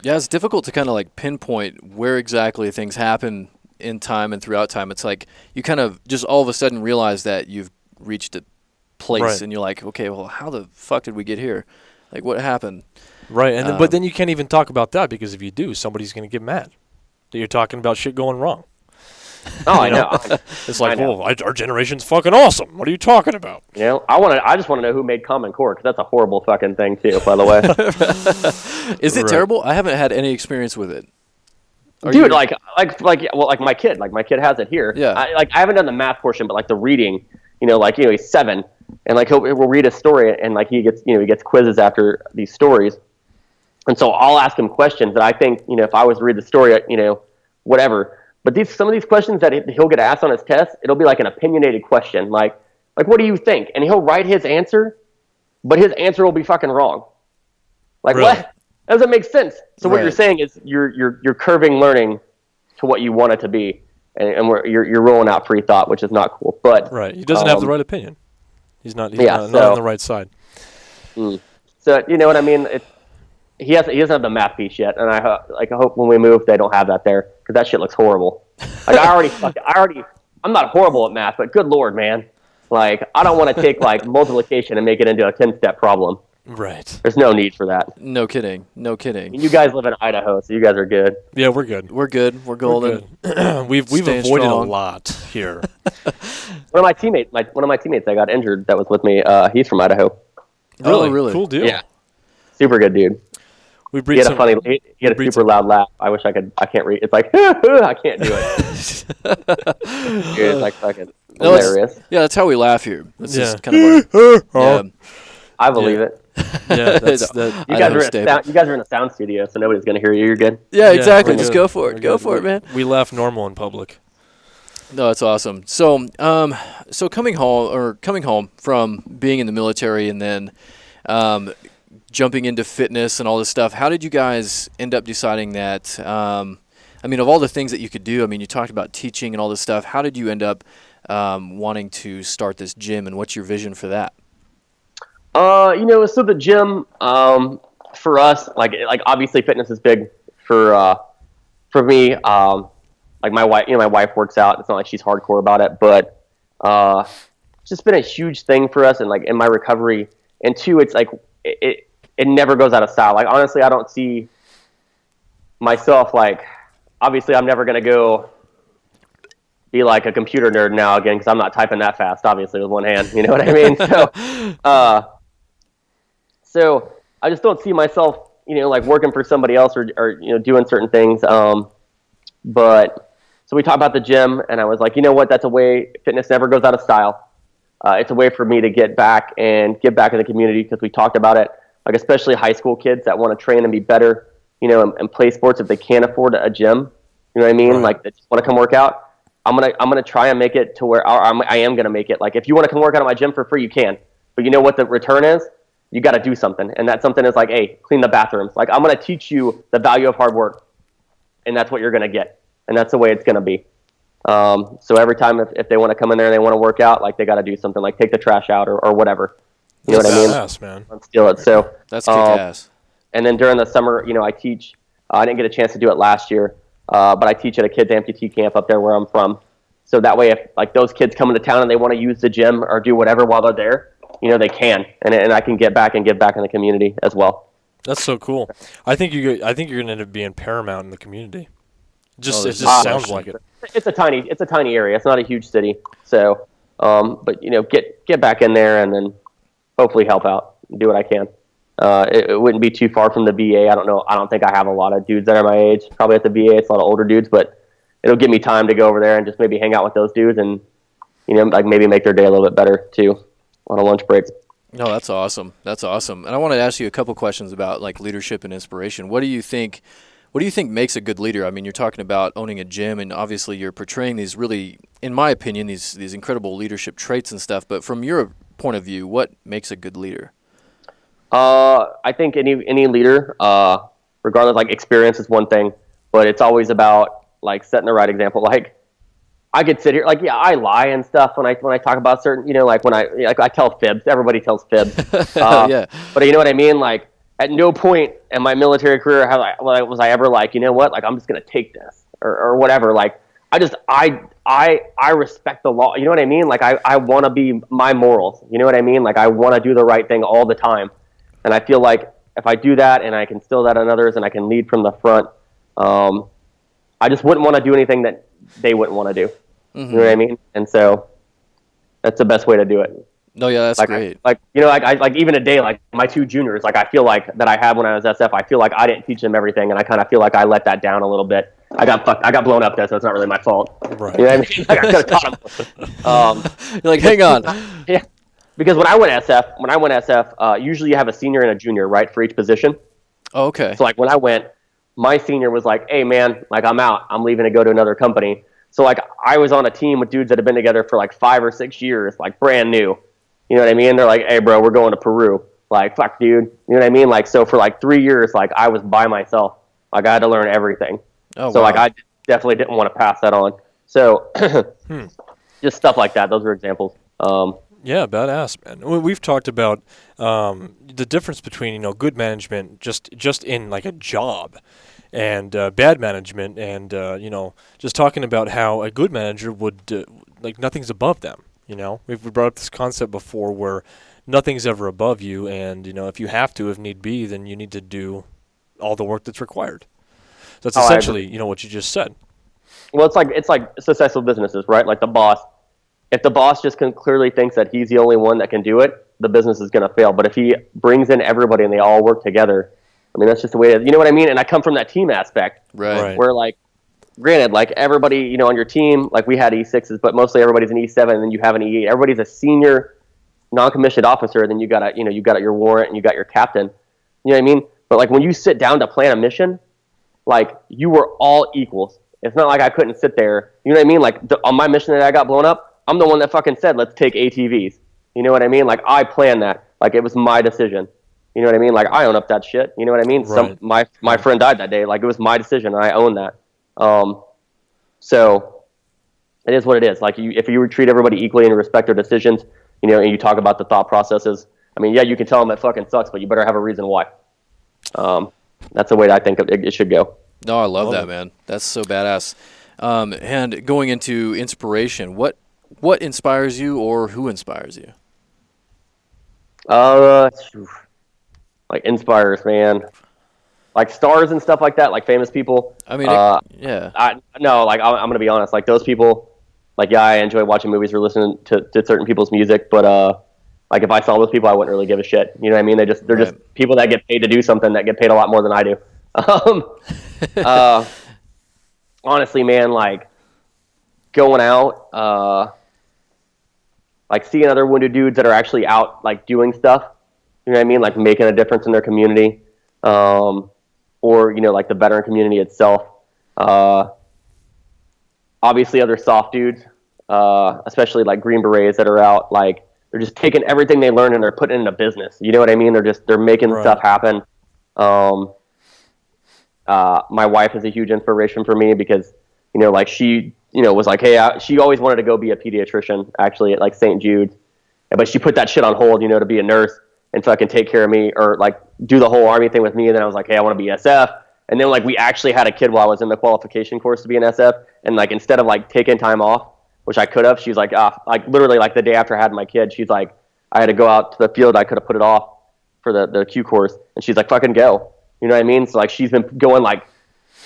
Yeah, it's difficult to kind of like pinpoint where exactly things happen in time and throughout time. It's like you kind of just all of a sudden realize that you've reached a place, Right. and you're like, okay, well, how the fuck did we get here? Like, what happened? Right, and but then you can't even talk about that, because if you do, somebody's going to get mad that you're talking about shit going wrong. Oh, I know. It's like, well, our generation's fucking awesome. What are you talking about? You know, I just want to know who made Common Core, because that's a horrible fucking thing too, by the way. Is it terrible? I haven't had any experience with it. Dude, like my kid has it here. Yeah. I haven't done the math portion, but like the reading, he's 7, and like we'll read a story, and like he gets quizzes after these stories, and so I'll ask him questions that I think, if I was to read the story, whatever. But some of these questions that he'll get asked on his test, it'll be like an opinionated question, like what do you think? And he'll write his answer, but his answer will be fucking wrong. Like, really? What? That doesn't make sense. So what you're saying is you're curving learning to what you want it to be, and you're rolling out free thought, which is not cool. But right, he doesn't have the right opinion. He's not on the right side. So you know what I mean? He doesn't have the math piece yet, and I hope when we move they don't have that there, because that shit looks horrible. Like I'm not horrible at math, but good lord, man, like I don't want to take like multiplication and make it into a 10-step problem. Right. There's no need for that. No kidding. You guys live in Idaho, so you guys are good. Yeah, we're good. We're good. We're golden. We're good. We've avoided strong. a lot here. One of my teammates that got injured that was with me, he's from Idaho. Really? Oh, really? Cool deal. Yeah. Super good dude. He had a super loud laugh. I wish I could. I can't read. It's like I can't do it. Dude, it's like fucking hilarious. That's how we laugh here. That's just kind of I believe it. Yeah, You guys are in a sound studio, so nobody's gonna hear you. You're good. Yeah, exactly. Just go for it. Go for it, man. We laugh normal in public. No, that's awesome. So, so coming home from being in the military and then jumping into fitness and all this stuff, how did you guys end up deciding that? I mean, of all the things that you could do, I mean, you talked about teaching and all this stuff. How did you end up wanting to start this gym, and what's your vision for that? So the gym, for us, like obviously fitness is big for me. Like my wife works out. It's not like she's hardcore about it, but it's just been a huge thing for us, and like in my recovery. And two, it's like it never goes out of style. Like honestly, I don't see myself like. Obviously, I'm never gonna go be like a computer nerd now again, because I'm not typing that fast, obviously, with one hand. You know what I mean? So I just don't see myself, like working for somebody else or doing certain things. But so we talked about the gym, and I was like, you know what? That's a way. Fitness never goes out of style. It's a way for me to get back and give back in the community, because we talked about it, like especially high school kids that want to train and be better, and play sports if they can't afford a gym. You know what I mean? Right. Like they just want to come work out. I'm gonna try and make it to where I am gonna make it. Like if you want to come work out at my gym for free, you can. But you know what the return is? You got to do something, and that something is like, hey, clean the bathrooms. Like I'm gonna teach you the value of hard work, and that's what you're gonna get, and that's the way it's gonna be. So every time if they want to come in there and they want to work out, like they got to do something, like take the trash out or whatever. You know what I mean? Badass, man. Steal it. So That's kick ass. And then during the summer, I teach. I didn't get a chance to do it last year, but I teach at a kids amputee camp up there where I'm from. So that way, if like those kids come into town and they want to use the gym or do whatever while they're there, they can, and I can get back and give back in the community as well. That's so cool. I think you're gonna end up being paramount in the community. It just sounds like it. It's a tiny area. It's not a huge city. So, but get back in there and then hopefully help out, do what I can. It wouldn't be too far from the VA. I don't know. I don't think I have a lot of dudes that are my age. Probably at the VA, it's a lot of older dudes, but it'll give me time to go over there and just maybe hang out with those dudes and, like maybe make their day a little bit better too on a lunch break. No, that's awesome. That's awesome. And I wanted to ask you a couple questions about like leadership and inspiration. What do you think makes a good leader? I mean, you're talking about owning a gym, and obviously you're portraying these really, in my opinion, these incredible leadership traits and stuff. But from your point of view, what makes a good leader? I think any leader, regardless, like experience is one thing, but it's always about like setting the right example. Like I could sit here, like, yeah, I lie and stuff when I talk about certain, like when I tell fibs. Everybody tells fibs. Yeah. But you know what I mean? Like at no point in my military career was I ever like, you know what, like I'm just gonna take this or whatever. Like I respect the law. You know what I mean? Like I want to be my morals. You know what I mean? Like I want to do the right thing all the time, and I feel like if I do that and I can instill that on others and I can lead from the front, I just wouldn't want to do anything that they wouldn't want to do. You know what I mean? And so that's the best way to do it. No, yeah, that's like, great. Like even today, like my two juniors, like I feel like that I had when I was SF, I feel like I didn't teach them everything, and I kind of feel like I let that down a little bit. I got blown up there, so it's not really my fault. Right. You know what I mean? Like I could have taught them. You're like, hang on. Yeah, because when I went SF, usually you have a senior and a junior, right, for each position. Oh, okay. So like when I went, my senior was like, "Hey man, like I'm out. I'm leaving to go to another company." So like I was on a team with dudes that had been together for like 5 or 6 years, like brand new. You know what I mean? They're like, "Hey bro, we're going to Peru." Like, fuck dude. You know what I mean? Like, so for like 3 years, like I was by myself. Like I had to learn everything. Oh, so wow. like I definitely didn't want to pass that on. So just stuff like that. Those are examples. Yeah, badass, man. We've talked about the difference between good management just in like a job, and bad management, and just talking about how a good manager would like nothing's above them. We've brought up this concept before where nothing's ever above you, and if you have to, if need be, then you need to do all the work that's required. So that's essentially what you just said. Well, it's like successful businesses, right? Like the boss. If the boss just clearly thinks that he's the only one that can do it, the business is going to fail. But if he brings in everybody and they all work together, I mean, that's just the way it is. You know what I mean? And I come from that team aspect. Right. Where, like, granted, like, everybody, on your team, like, we had E6s, but mostly everybody's an E7, and then you have an E8. Everybody's a senior non-commissioned officer, then you got your warrant, and you got your captain. You know what I mean? But, like, when you sit down to plan a mission, like, you were all equals. It's not like I couldn't sit there. You know what I mean? Like, on my mission that I got blown up, I'm the one that fucking said, let's take ATVs. You know what I mean? Like, I planned that. Like, it was my decision. You know what I mean? Like, I own up that shit. You know what I mean? Right. My friend died that day. Like, it was my decision, and I own that. So it is what it is. Like, if you treat everybody equally and respect their decisions, and you talk about the thought processes, I mean, yeah, you can tell them it fucking sucks, but you better have a reason why. That's the way that I think it should go. No, I love that, man. That's so badass. And going into inspiration, what inspires you, or who inspires you? Like inspires, man. Like stars and stuff like that, like famous people. I mean, yeah. I'm gonna be honest. Like those people, like yeah, I enjoy watching movies or listening to certain people's music, but like if I saw those people, I wouldn't really give a shit. You know what I mean? They're just people that get paid to do something that get paid a lot more than I do. Honestly, man, like going out, like seeing other wounded dudes that are actually out, like doing stuff. You know what I mean? Like making a difference in their community, or like the veteran community itself. Obviously, other soft dudes, especially like Green Berets that are out, like they're just taking everything they learn and they're putting it into business. You know what I mean? They're making stuff happen. My wife is a huge inspiration for me because, like she, was like, hey, she always wanted to go be a pediatrician actually at like St. Jude's, but she put that shit on hold, to be a nurse and fucking take care of me or like do the whole Army thing with me. And then I was like, hey, I want to be SF. And then like we actually had a kid while I was in the qualification course to be an SF. And like instead of like taking time off, which I could have, she's like, like literally like the day after I had my kid, she's like, I had to go out to the field. I could have put it off for the Q course. And she's like, fucking go. You know what I mean? So like she's been going like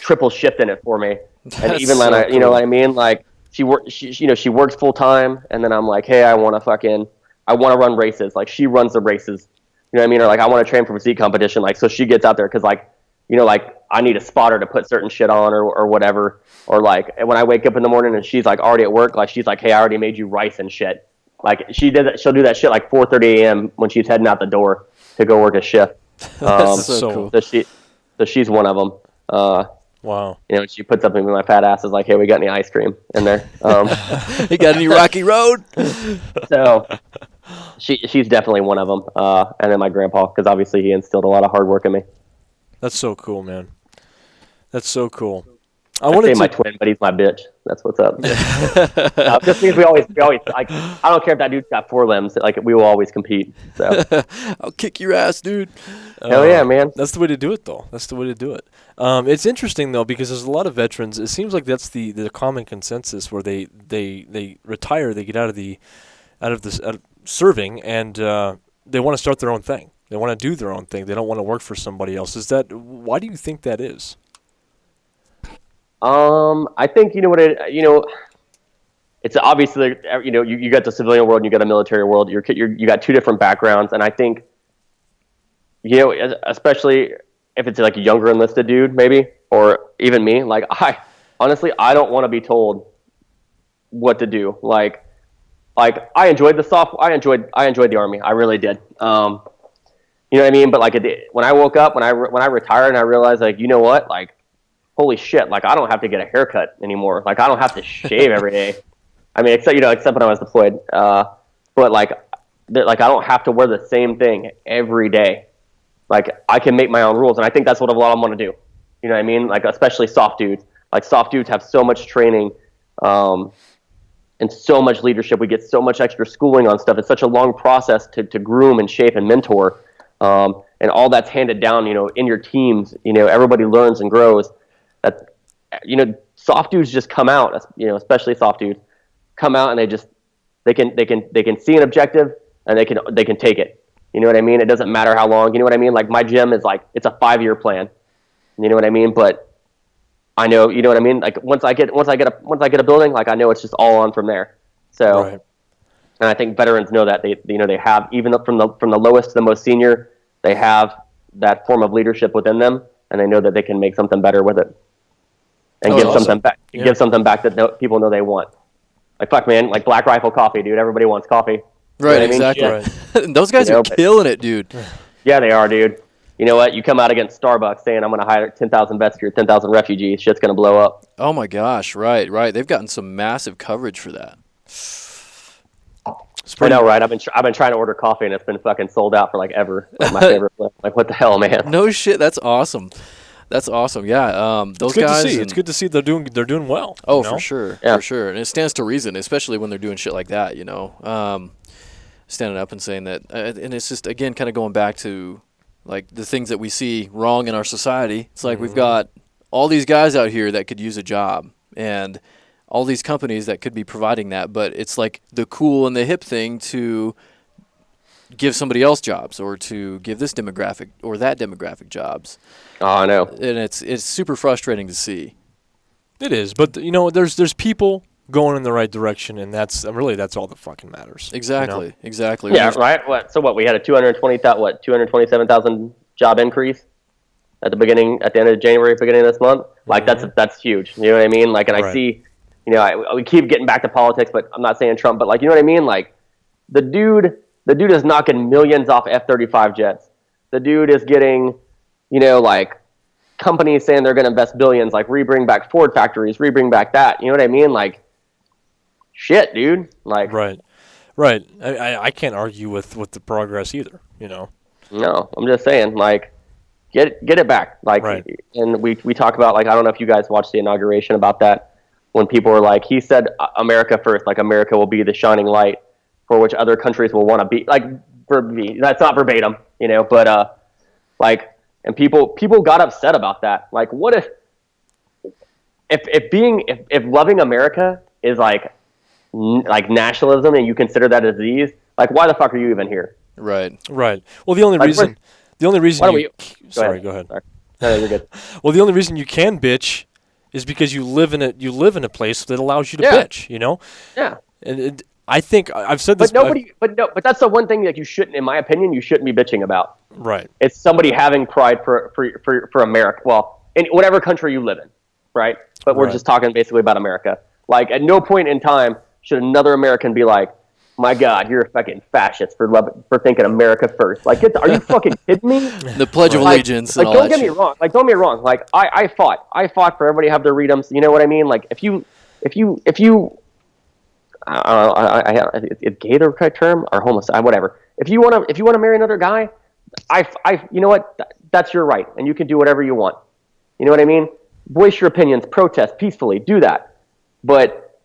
triple shift in it for me. And even when you know what I mean? Like she works full time. And then I'm like, hey, I want to run races. Like she runs the races. You know what I mean? Or like I want to train for physique competition. Like so she gets out there because like, like I need a spotter to put certain shit on or whatever. Or like when I wake up in the morning and she's like already at work, like she's like, hey, I already made you rice and shit. Like she'll do that shit like 4:30 a.m. when she's heading out the door to go work a shift. That's so cool. So she's one of them. Wow. She puts something in my fat ass is like, hey, we got any ice cream in there? You got any Rocky Road? So she's definitely one of them. And then my grandpa, because obviously he instilled a lot of hard work in me. That's so cool, man. That's so cool. I I wanted say to. my twin, but he's my bitch. That's what's up. Just because we always like. I don't care if that dude's got 4 limbs. Like we will always compete. So I'll kick your ass, dude. hell yeah, man. That's the way to do it, though. That's the way to do it. It's interesting though because there's a lot of veterans. It seems like that's the common consensus where they retire, they get out of serving, and they want to start their own thing. They want to do their own thing. They don't want to work for somebody else. Why do you think that is? I think it's obviously you got the civilian world and you got a military world. You got 2 different backgrounds, and I think especially if it's like a younger enlisted dude, maybe, or even me. Like I don't want to be told what to do. Like I enjoyed the Army. I really did. You know what I mean? But like when I woke up, when I retired, and I realized like like. Holy shit, like I don't have to get a haircut anymore. Like I don't have to shave every day. I mean, except when I was deployed. But like I don't have to wear the same thing every day. Like I can make my own rules, and I think that's what a lot of them want to do. You know what I mean? Like especially soft dudes. Like soft dudes have so much training and so much leadership. We get so much extra schooling on stuff. It's such a long process to groom and shape and mentor. And all that's handed down, in your teams. Everybody learns and grows. That soft dudes just come out, especially soft dudes come out and they can see an objective and they can take it. You know what I mean? It doesn't matter how long. You know what I mean? Like my gym is like it's a 5-year plan. You know what I mean? But I know, you know what I mean? Like once I get a building, like I know it's just all on from there. So, Right. And I think veterans know that they have, even up from the lowest to the most senior, they have that form of leadership within them, and they know that they can make something better with it. And give something back. Yeah. Give something back that people know they want. Like fuck, man. Like Black Rifle coffee, dude. Everybody wants coffee. Right, You know what I mean? exactly. Right. Those guys are killing it, dude. Yeah, they are, dude. You know what? You come out against Starbucks saying I'm going to hire 10,000 vets or 10,000 refugees. Shit's going to blow up. Oh my gosh, right. They've gotten some massive coverage for that. I know, right? I've been trying to order coffee and it's been fucking sold out for like ever. Like my favorite. Like what the hell, man? No shit, that's awesome. That's awesome. Yeah, those guys. It's good to see they're doing well. Oh, for sure, Yeah. for sure, and it stands to reason, especially when they're doing shit like that. Standing up and saying that, and it's just again kind of going back to like the things that we see wrong in our society. It's like we've got all these guys out here that could use a job, and all these companies that could be providing that, but it's like the cool and the hip thing to give somebody else jobs or to give this demographic or that demographic jobs. Oh, I know. And it's super frustrating to see. It is, but there's people going in the right direction, and that's all that fucking matters. Exactly. Exactly. Yeah, right. What we had a 227,000 job increase at the end of January, beginning of this month. Like that's huge. You know what I mean? Like, and I see, we keep getting back to politics, but I'm not saying Trump, but like, you know what I mean? Like, the dude is knocking millions off F-35 jets. The dude is getting, like companies saying they're going to invest billions, like rebring back Ford factories, rebring back that. You know what I mean? Like, shit, dude. Like, right. I can't argue with the progress either. No, I'm just saying, like, get it back. Like, right. And we talk about, like, I don't know if you guys watched the inauguration about that, when people were like, he said America first, like America will be the shining light for which other countries will want to be. Like, that's not verbatim, but like, and people got upset about that. Like, what if loving America is like nationalism and you consider that a disease, like, why the fuck are you even here? Right. Well, the only reason Go Sorry, ahead. go ahead. Sorry. No, you're good. Well, the only reason you can bitch is because you live in a place that allows you to bitch, Yeah. And I think I've said this. But that's the one thing that you shouldn't, in my opinion, you shouldn't be bitching about. Right. It's somebody having pride for America. Well, in whatever country you live in, right? But we're just talking basically about America. Like, at no point in time should another American be like, my God, you're a fucking fascist for thinking America first. Like, are you fucking kidding me? The Pledge of Allegiance and all that don't get me wrong. Like, don't get me wrong. Like, I fought for everybody to have their freedoms. You know what I mean? Like, if you, it's gay the correct term or homosexual, whatever. If you want to marry another guy, you know what? That's your right, and you can do whatever you want. You know what I mean? voice your opinions, protest peacefully, do that. But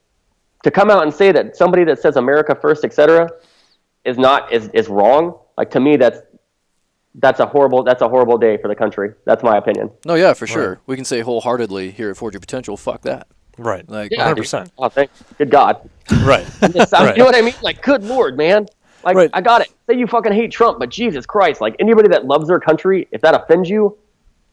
to come out and say that somebody that says America first, etc., is wrong, like, to me, that's a horrible day for the country. That's my opinion. No, yeah, for sure. We can say wholeheartedly here at Forge Your Potential, fuck that. Right. Like, Yeah, 100%. Oh, good God. Right. You know what I mean? Like, good Lord, man. Like, Right. I got it. Say you fucking hate Trump, but Jesus Christ, like, anybody that loves their country, if that offends you,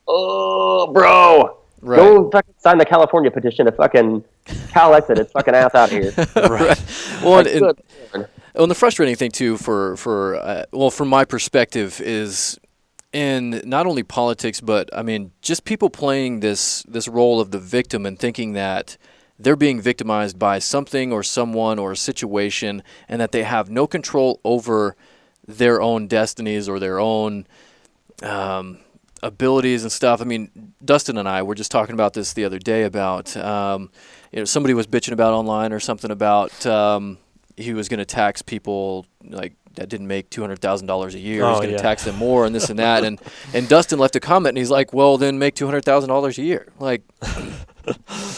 oh, bro. Right. Go fucking sign the California petition to fucking Cal exit its fucking ass out of here. Right. Well, Like, and, good Lord. and the frustrating thing too, from my perspective, is in not only politics, but I mean, just people playing this role of the victim and thinking that they're being victimized by something or someone or a situation, and that they have no control over their own destinies or their own abilities and stuff. I mean, Dustin and I were just talking about this the other day about, somebody was bitching about online or something about he was going to tax people like that didn't make $200,000 a year. He's going to tax them more and this and that. And Dustin left a comment and he's like, well, then make $200,000 a year. Like,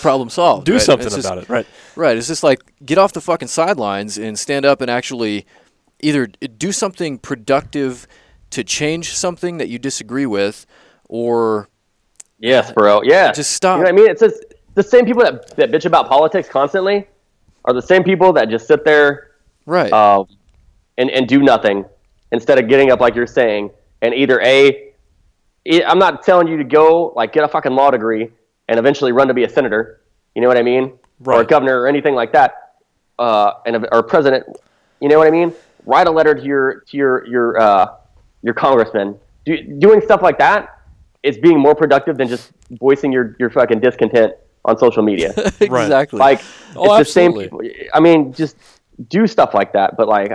problem solved. Do right? something about it. Right. Right. It's just like, get off the fucking sidelines and stand up and actually either do something productive to change something that you disagree with, or Yes, bro. Yeah. just stop. You know what I mean? It's just the same people that bitch about politics constantly are the same people that just sit there Right. and do nothing instead of getting up, like you're saying, and either I'm not telling you to go like get a fucking law degree and eventually run to be a senator, you know what I mean, Right. or a governor or anything like that, or president, you know what I mean. Write a letter to your congressman. Doing stuff like that is being more productive than just voicing your fucking discontent on social media. Exactly. Like, Oh, it's the same absolutely. people. I mean, just do stuff like that, but like,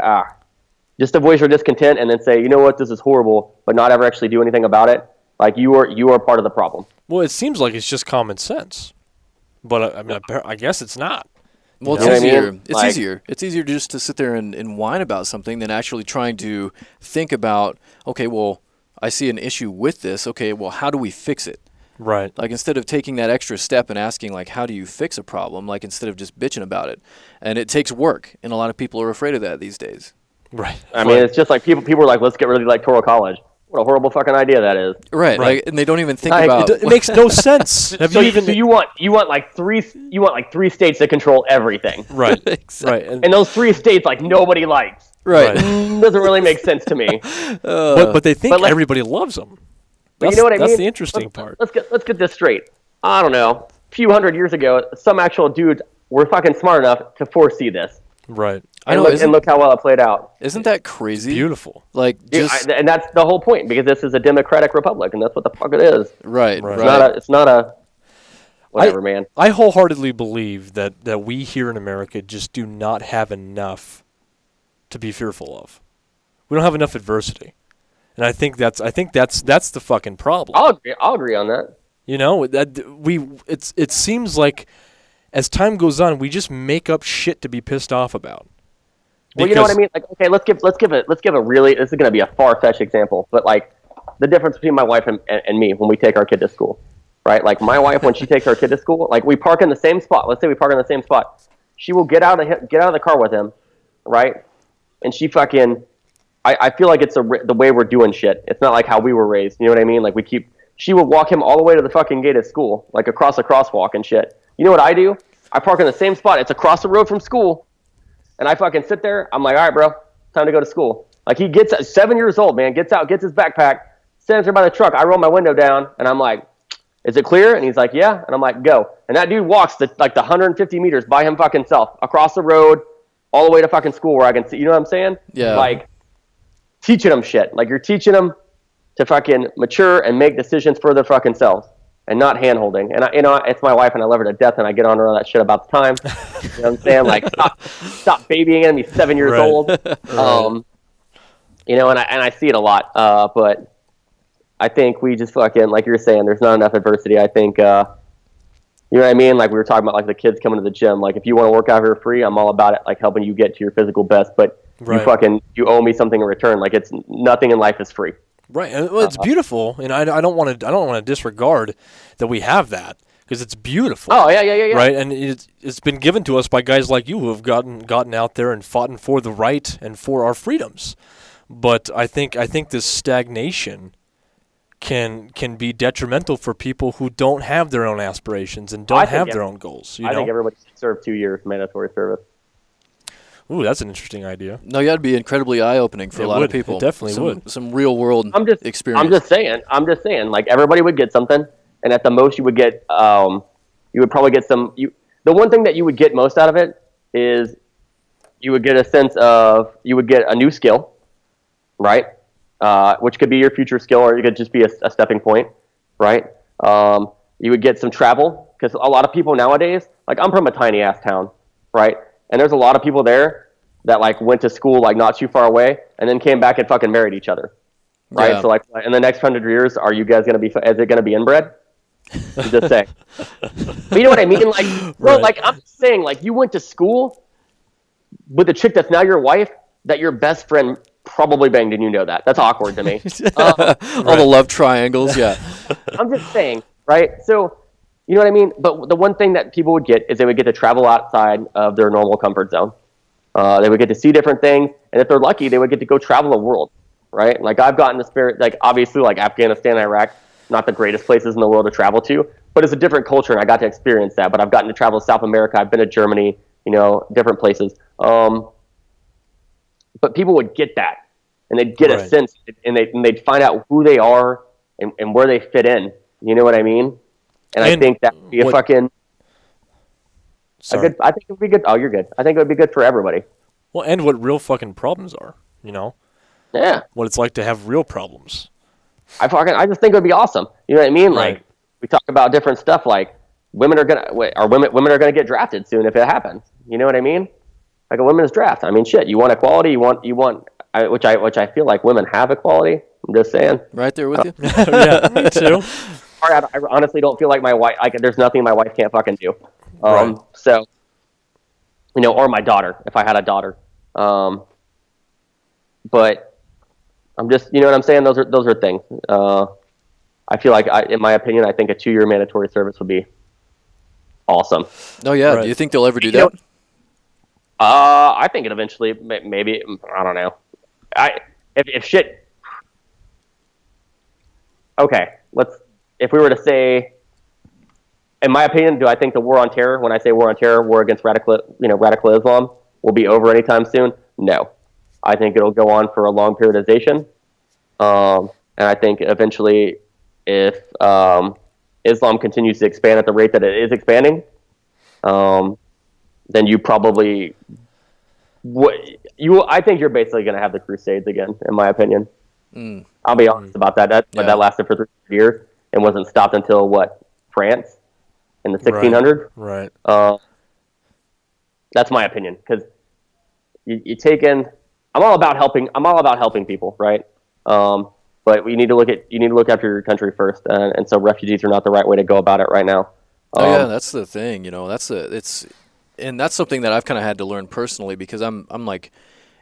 just to voice your discontent and then say, you know what, this is horrible, but not ever actually do anything about it. Like, you are part of the problem. Well, it seems like it's just common sense, but I mean, I guess it's not. Well, You know it's what I easier. mean? It's Like- easier. It's easier just to sit there and whine about something than actually trying to think about, okay, well, I see an issue with this. Okay, well, how do we fix it? Right. Like, instead of taking that extra step and asking, like, how do you fix a problem? Like, instead of just bitching about it. And it takes work, and a lot of people are afraid of that these days. Right. I mean, it's just like people are like, let's get rid of the Electoral College. What a horrible fucking idea that is. Right. Right. Like, and they don't even think Like, about. It makes no sense. Have So you even? you want like three states that control everything, Right. Exactly. Right. and those 3 states like nobody likes. Right. Doesn't really make sense to me. But they think but like- everybody loves them. But you know what I mean? That's the interesting part. Let's get this straight. I don't know. A few hundred years ago, some actual dudes were fucking smart enough to foresee this. Right. I know. And look how well it played out. Isn't that crazy? Beautiful. Like, Dude, just and that's the whole point, because this is a democratic republic, and that's what the fuck it is. right. Right. It's not a whatever, man. I wholeheartedly believe that we here in America just do not have enough to be fearful of. We don't have enough adversity, and I think that's the fucking problem. I'll agree on that. You know, that it seems like as time goes on, we just make up shit to be pissed off about. Well, you know what I mean? Like, okay, let's give a really, this is going to be a far-fetched example, but like the difference between my wife and me when we take our kid to school, right? Like, my wife, when she takes our kid to school, like, we park in the same spot. Let's say we park in the same spot. She will get out of the car with him, right? And she fucking, I feel like it's the way we're doing shit. It's not like how we were raised. You know what I mean? Like, she would walk him all the way to the fucking gate of school, like across a crosswalk and shit. You know what I do? I park in the same spot. It's across the road from school. And I fucking sit there. I'm like, all right, bro, time to go to school. Like, he gets 7 years old, man, gets out, gets his backpack, stands there by the truck. I roll my window down, and I'm like, is it clear? And he's like, yeah. And I'm like, go. And that dude walks the 150 meters by him fucking self across the road all the way to fucking school where I can see. You know what I'm saying? Yeah. Like, teaching them shit. Like, you're teaching them to fucking mature and make decisions for their fucking selves and not hand-holding. And, it's my wife, and I love her to death, and I get on her on that shit about the time. You know what I'm saying? Like, stop babying him. He's 7 years Right. old. You know, and I see it a lot. But I think we just fucking, like you're saying, there's not enough adversity. I think, you know what I mean? Like, we were talking about, like, the kids coming to the gym. Like, if you want to work out here free, I'm all about it, like, helping you get to your physical best. But Right. you owe me something in return. Like, it's nothing in life is free. Right. And, well, it's beautiful, and I don't want to disregard that we have that, because it's beautiful. Oh, yeah. Right, and it's been given to us by guys like you who have gotten out there and fought for the right and for our freedoms. But I think this stagnation can be detrimental for people who don't have their own aspirations and don't have their own goals. I think everybody should serve 2 years mandatory service. Ooh, that's an interesting idea. No, you got to be incredibly eye-opening for a lot of people. It definitely would. Some real-world experience. I'm just saying, like, everybody would get something, and at the most you would get, you would probably get some, the one thing that you would get most out of it is you would get a sense of, you would get a new skill, right? Which could be your future skill, or it could just be a stepping point, right? You would get some travel, because a lot of people nowadays, like, I'm from a tiny-ass town, right? And there's a lot of people there that, like, went to school, like, not too far away, and then came back and fucking married each other, right? Yeah. So, like, in the next 100 years, are you guys going to be, is it going to be inbred? I'm just saying. But you know what I mean? Like, bro, like, I'm just saying, like, you went to school with a chick that's now your wife that your best friend probably banged, and you know that. That's awkward to me. All the love triangles, yeah. I'm just saying, right? So, you know what I mean? But the one thing that people would get is they would get to travel outside of their normal comfort zone. They would get to see different things, and if they're lucky, they would get to go travel the world, right? Like, I've gotten the spirit, like, obviously, like, Afghanistan, Iraq, not the greatest places in the world to travel to, but it's a different culture, and I got to experience that. But I've gotten to travel to South America. I've been to Germany, you know, different places. But people would get that, and they'd get a sense, and they'd find out who they are and where they fit in. You know what I mean? And I think that would be I think it would be good. Oh, you're good. I think it would be good for everybody. Well, and what real fucking problems are, you know? Yeah. What it's like to have real problems. I just think it would be awesome. You know what I mean? Like, we talk about different stuff, like women are gonna get drafted soon if it happens. You know what I mean? Like a women's draft. I mean, shit. You want equality. Which I feel like women have equality. I'm just saying. Right there with you. Yeah, me too. I honestly don't feel like my wife. Like, there's nothing my wife can't fucking do. So, you know, or my daughter if I had a daughter. But I'm just, you know what I'm saying? Those are things. I feel like, in my opinion, I think a 2-year mandatory service would be awesome. Oh yeah. Do you think they'll ever do that? I think it eventually, maybe, I don't know. If shit. Okay, if we were to say, in my opinion, do I think the war on terror, when I say war on terror, war against radical Islam, will be over anytime soon? No. I think it'll go on for a long periodization. And I think eventually, if Islam continues to expand at the rate that it is expanding, then you probably I think you're basically going to have the Crusades again, in my opinion. I'll be honest about that. That lasted for 3 years and wasn't stopped until France in the 1600s. Right. That's my opinion, because you take in. I'm all about helping people, right? But you need to look after your country first, and so refugees are not the right way to go about it right now. Yeah, that's the thing. You know, and that's something that I've kind of had to learn personally, because I'm like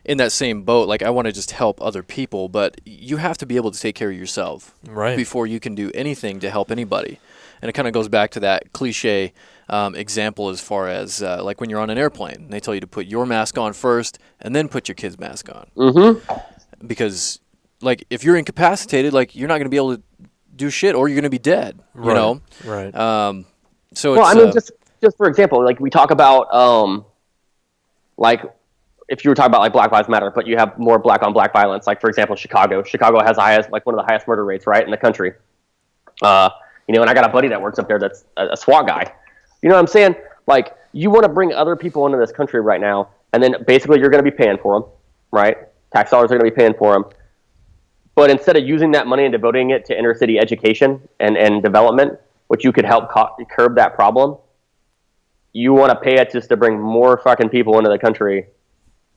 in that same boat. Like, I want to just help other people, but you have to be able to take care of yourself before you can do anything to help anybody. And it kind of goes back to that cliche example as far as like when you're on an airplane, they tell you to put your mask on first and then put your kid's mask on. Mm-hmm. Because, like, if you're incapacitated, like, you're not going to be able to do shit, or you're going to be dead. You know? Right. So I mean, just for example, like, we talk about like, if you were talking about, like, Black Lives Matter, but you have more black on black violence, like, for example, Chicago has one of the highest murder rates, right, in the country. You know, and I got a buddy that works up there that's a SWAT guy. You know what I'm saying? Like, you want to bring other people into this country right now, and then basically you're going to be paying for them, right? Tax dollars are going to be paying for them. But instead of using that money and devoting it to inner city education and development, which you could help curb that problem, you want to pay it just to bring more fucking people into the country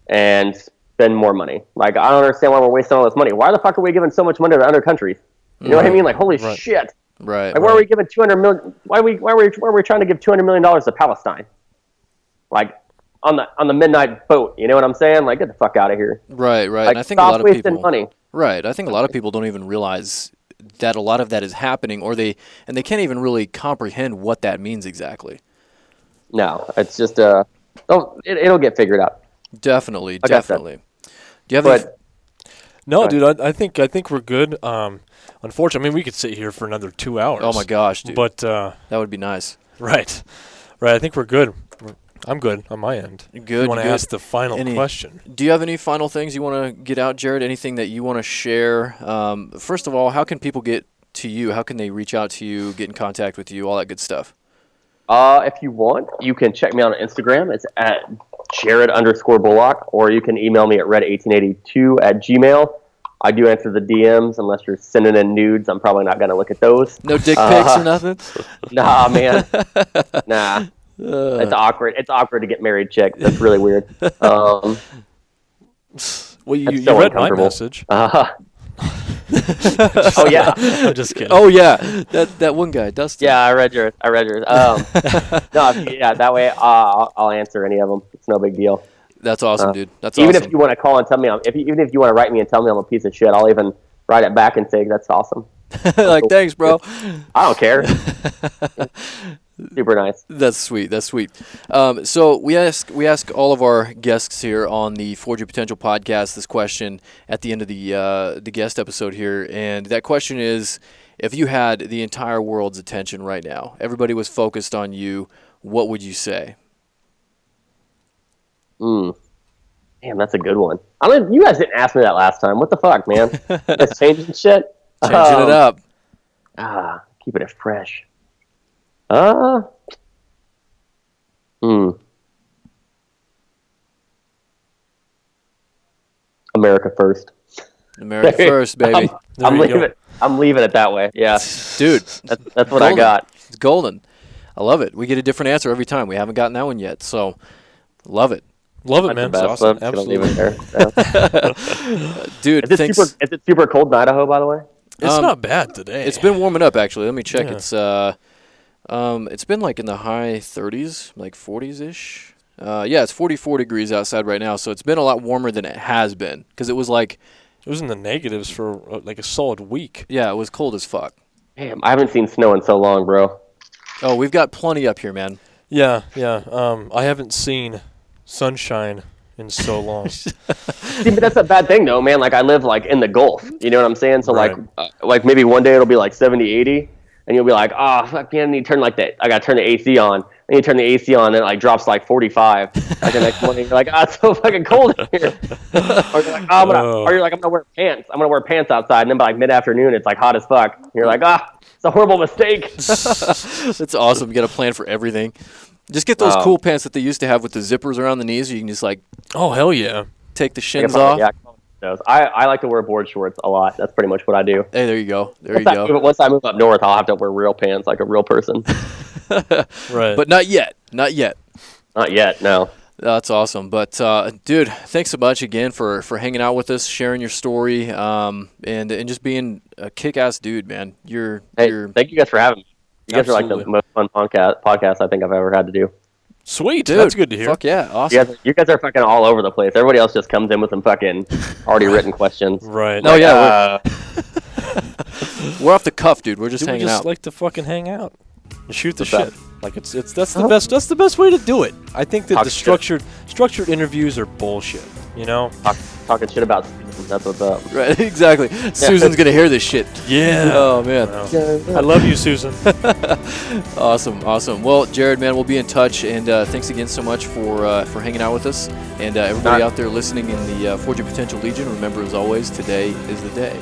and spend more money. Like, I don't understand why we're wasting all this money. Why the fuck are we giving so much money to other countries? You know what I mean? Like, holy shit. Right. Like, why are we giving $200 million? Why are we trying to give $200 million to Palestine? Like, on the midnight boat. You know what I'm saying? Like, get the fuck out of here. Right. Like, and I think a lot of wasting people money. Right. I think a lot of people don't even realize that a lot of that is happening, and they can't even really comprehend what that means exactly. No, it's just it'll get figured out. Definitely. I got that. Do you have any? No, dude, I think we're good. Unfortunately, I mean, we could sit here for another 2 hours. Oh my gosh, dude. But that would be nice. Right. I think we're good. I'm good on my end. Good. You want to ask the final question? Do you have any final things you want to get out, Jared? Anything that you want to share? First of all, how can people get to you? How can they reach out to you, get in contact with you, all that good stuff? If you want, you can check me out on Instagram. It's at Jared_Bullock, or you can email me at red1882@gmail. I do answer the DMs unless you're sending in nudes. I'm probably not going to look at those. No dick pics or nothing? Nah, man. Nah. It's awkward. It's awkward to get married chicks. That's really weird. Well, you so read my message. Oh, yeah. I'm just kidding. Oh, yeah. That one guy, Dustin. Yeah, I read yours. No, that way I'll answer any of them. It's no big deal. That's awesome, dude. That's even awesome. if you want to call and tell me, even if you want to write me and tell me I'm a piece of shit, I'll even write it back and say that's awesome. Like, cool. Thanks, bro. I don't care. Super nice. That's sweet. So we ask all of our guests here on the Forge Your Potential podcast this question at the end of the guest episode here, and that question is: if you had the entire world's attention right now, everybody was focused on you, what would you say? Damn, that's a good one. You guys didn't ask me that last time. What the fuck, man? It's changing shit. Changing it up. Keeping it fresh. America first. America first, baby. I'm leaving it that way. Yeah, dude. That's what I got. It's golden. I love it. We get a different answer every time. We haven't gotten that one yet, so love it. Love it, man. It's awesome. Absolutely. Leave it there. Yeah. Dude, is it super cold in Idaho, by the way? It's not bad today. It's been warming up, actually. Let me check. Yeah. It's been like in the high 30s, like 40s-ish. Yeah, it's 44 degrees outside right now, so it's been a lot warmer than it has been, because it was in the negatives for like a solid week. Yeah, it was cold as fuck. Damn, I haven't seen snow in so long, bro. Oh, we've got plenty up here, man. Yeah. I haven't seen sunshine in so long. See, but that's a bad thing, though, man. Like, I live, like, in the Gulf. You know what I'm saying? So, right. like maybe one day it'll be, like, 70, 80, and you'll be like, fuck, man, I got to turn the AC on. And you turn the AC on, and it, like, drops, like, 45. Like, the next morning, you're like, it's so fucking cold in here. Or you're like, I'm going to wear pants. I'm going to wear pants outside. And then by, like, mid-afternoon, it's, like, hot as fuck. And you're like, it's a horrible mistake. That's awesome. You got a plan for everything. Just get those cool pants that they used to have with the zippers around the knees. You can just oh hell yeah, take the shins off. Yeah, I like to wear board shorts a lot. That's pretty much what I do. Hey, there you go. Once I move up north, I'll have to wear real pants like a real person. Right, but not yet. Not yet. No. That's awesome. But dude, thanks so much again for hanging out with us, sharing your story, and just being a kick-ass dude, man. Thank you guys for having me. You guys are like the most fun podcast I think I've ever had to do. Sweet, dude. That's good to hear. Fuck yeah, awesome. You guys are fucking all over the place. Everybody else just comes in with some fucking already written questions. Right. No, yeah. We're off the cuff, dude. We're just hanging out. We just like to fucking hang out and shoot the shit. Like that's the best. That's the best way to do it. I think that the structured interviews are bullshit. You know, talking shit about that's what's up. Right, exactly. Susan's gonna hear this shit. Yeah. Oh man. I love you, Susan. Awesome. Well, Jared, man, we'll be in touch, and thanks again so much for hanging out with us, and everybody out there listening in the Forge Your Potential Legion. Remember, as always, today is the day.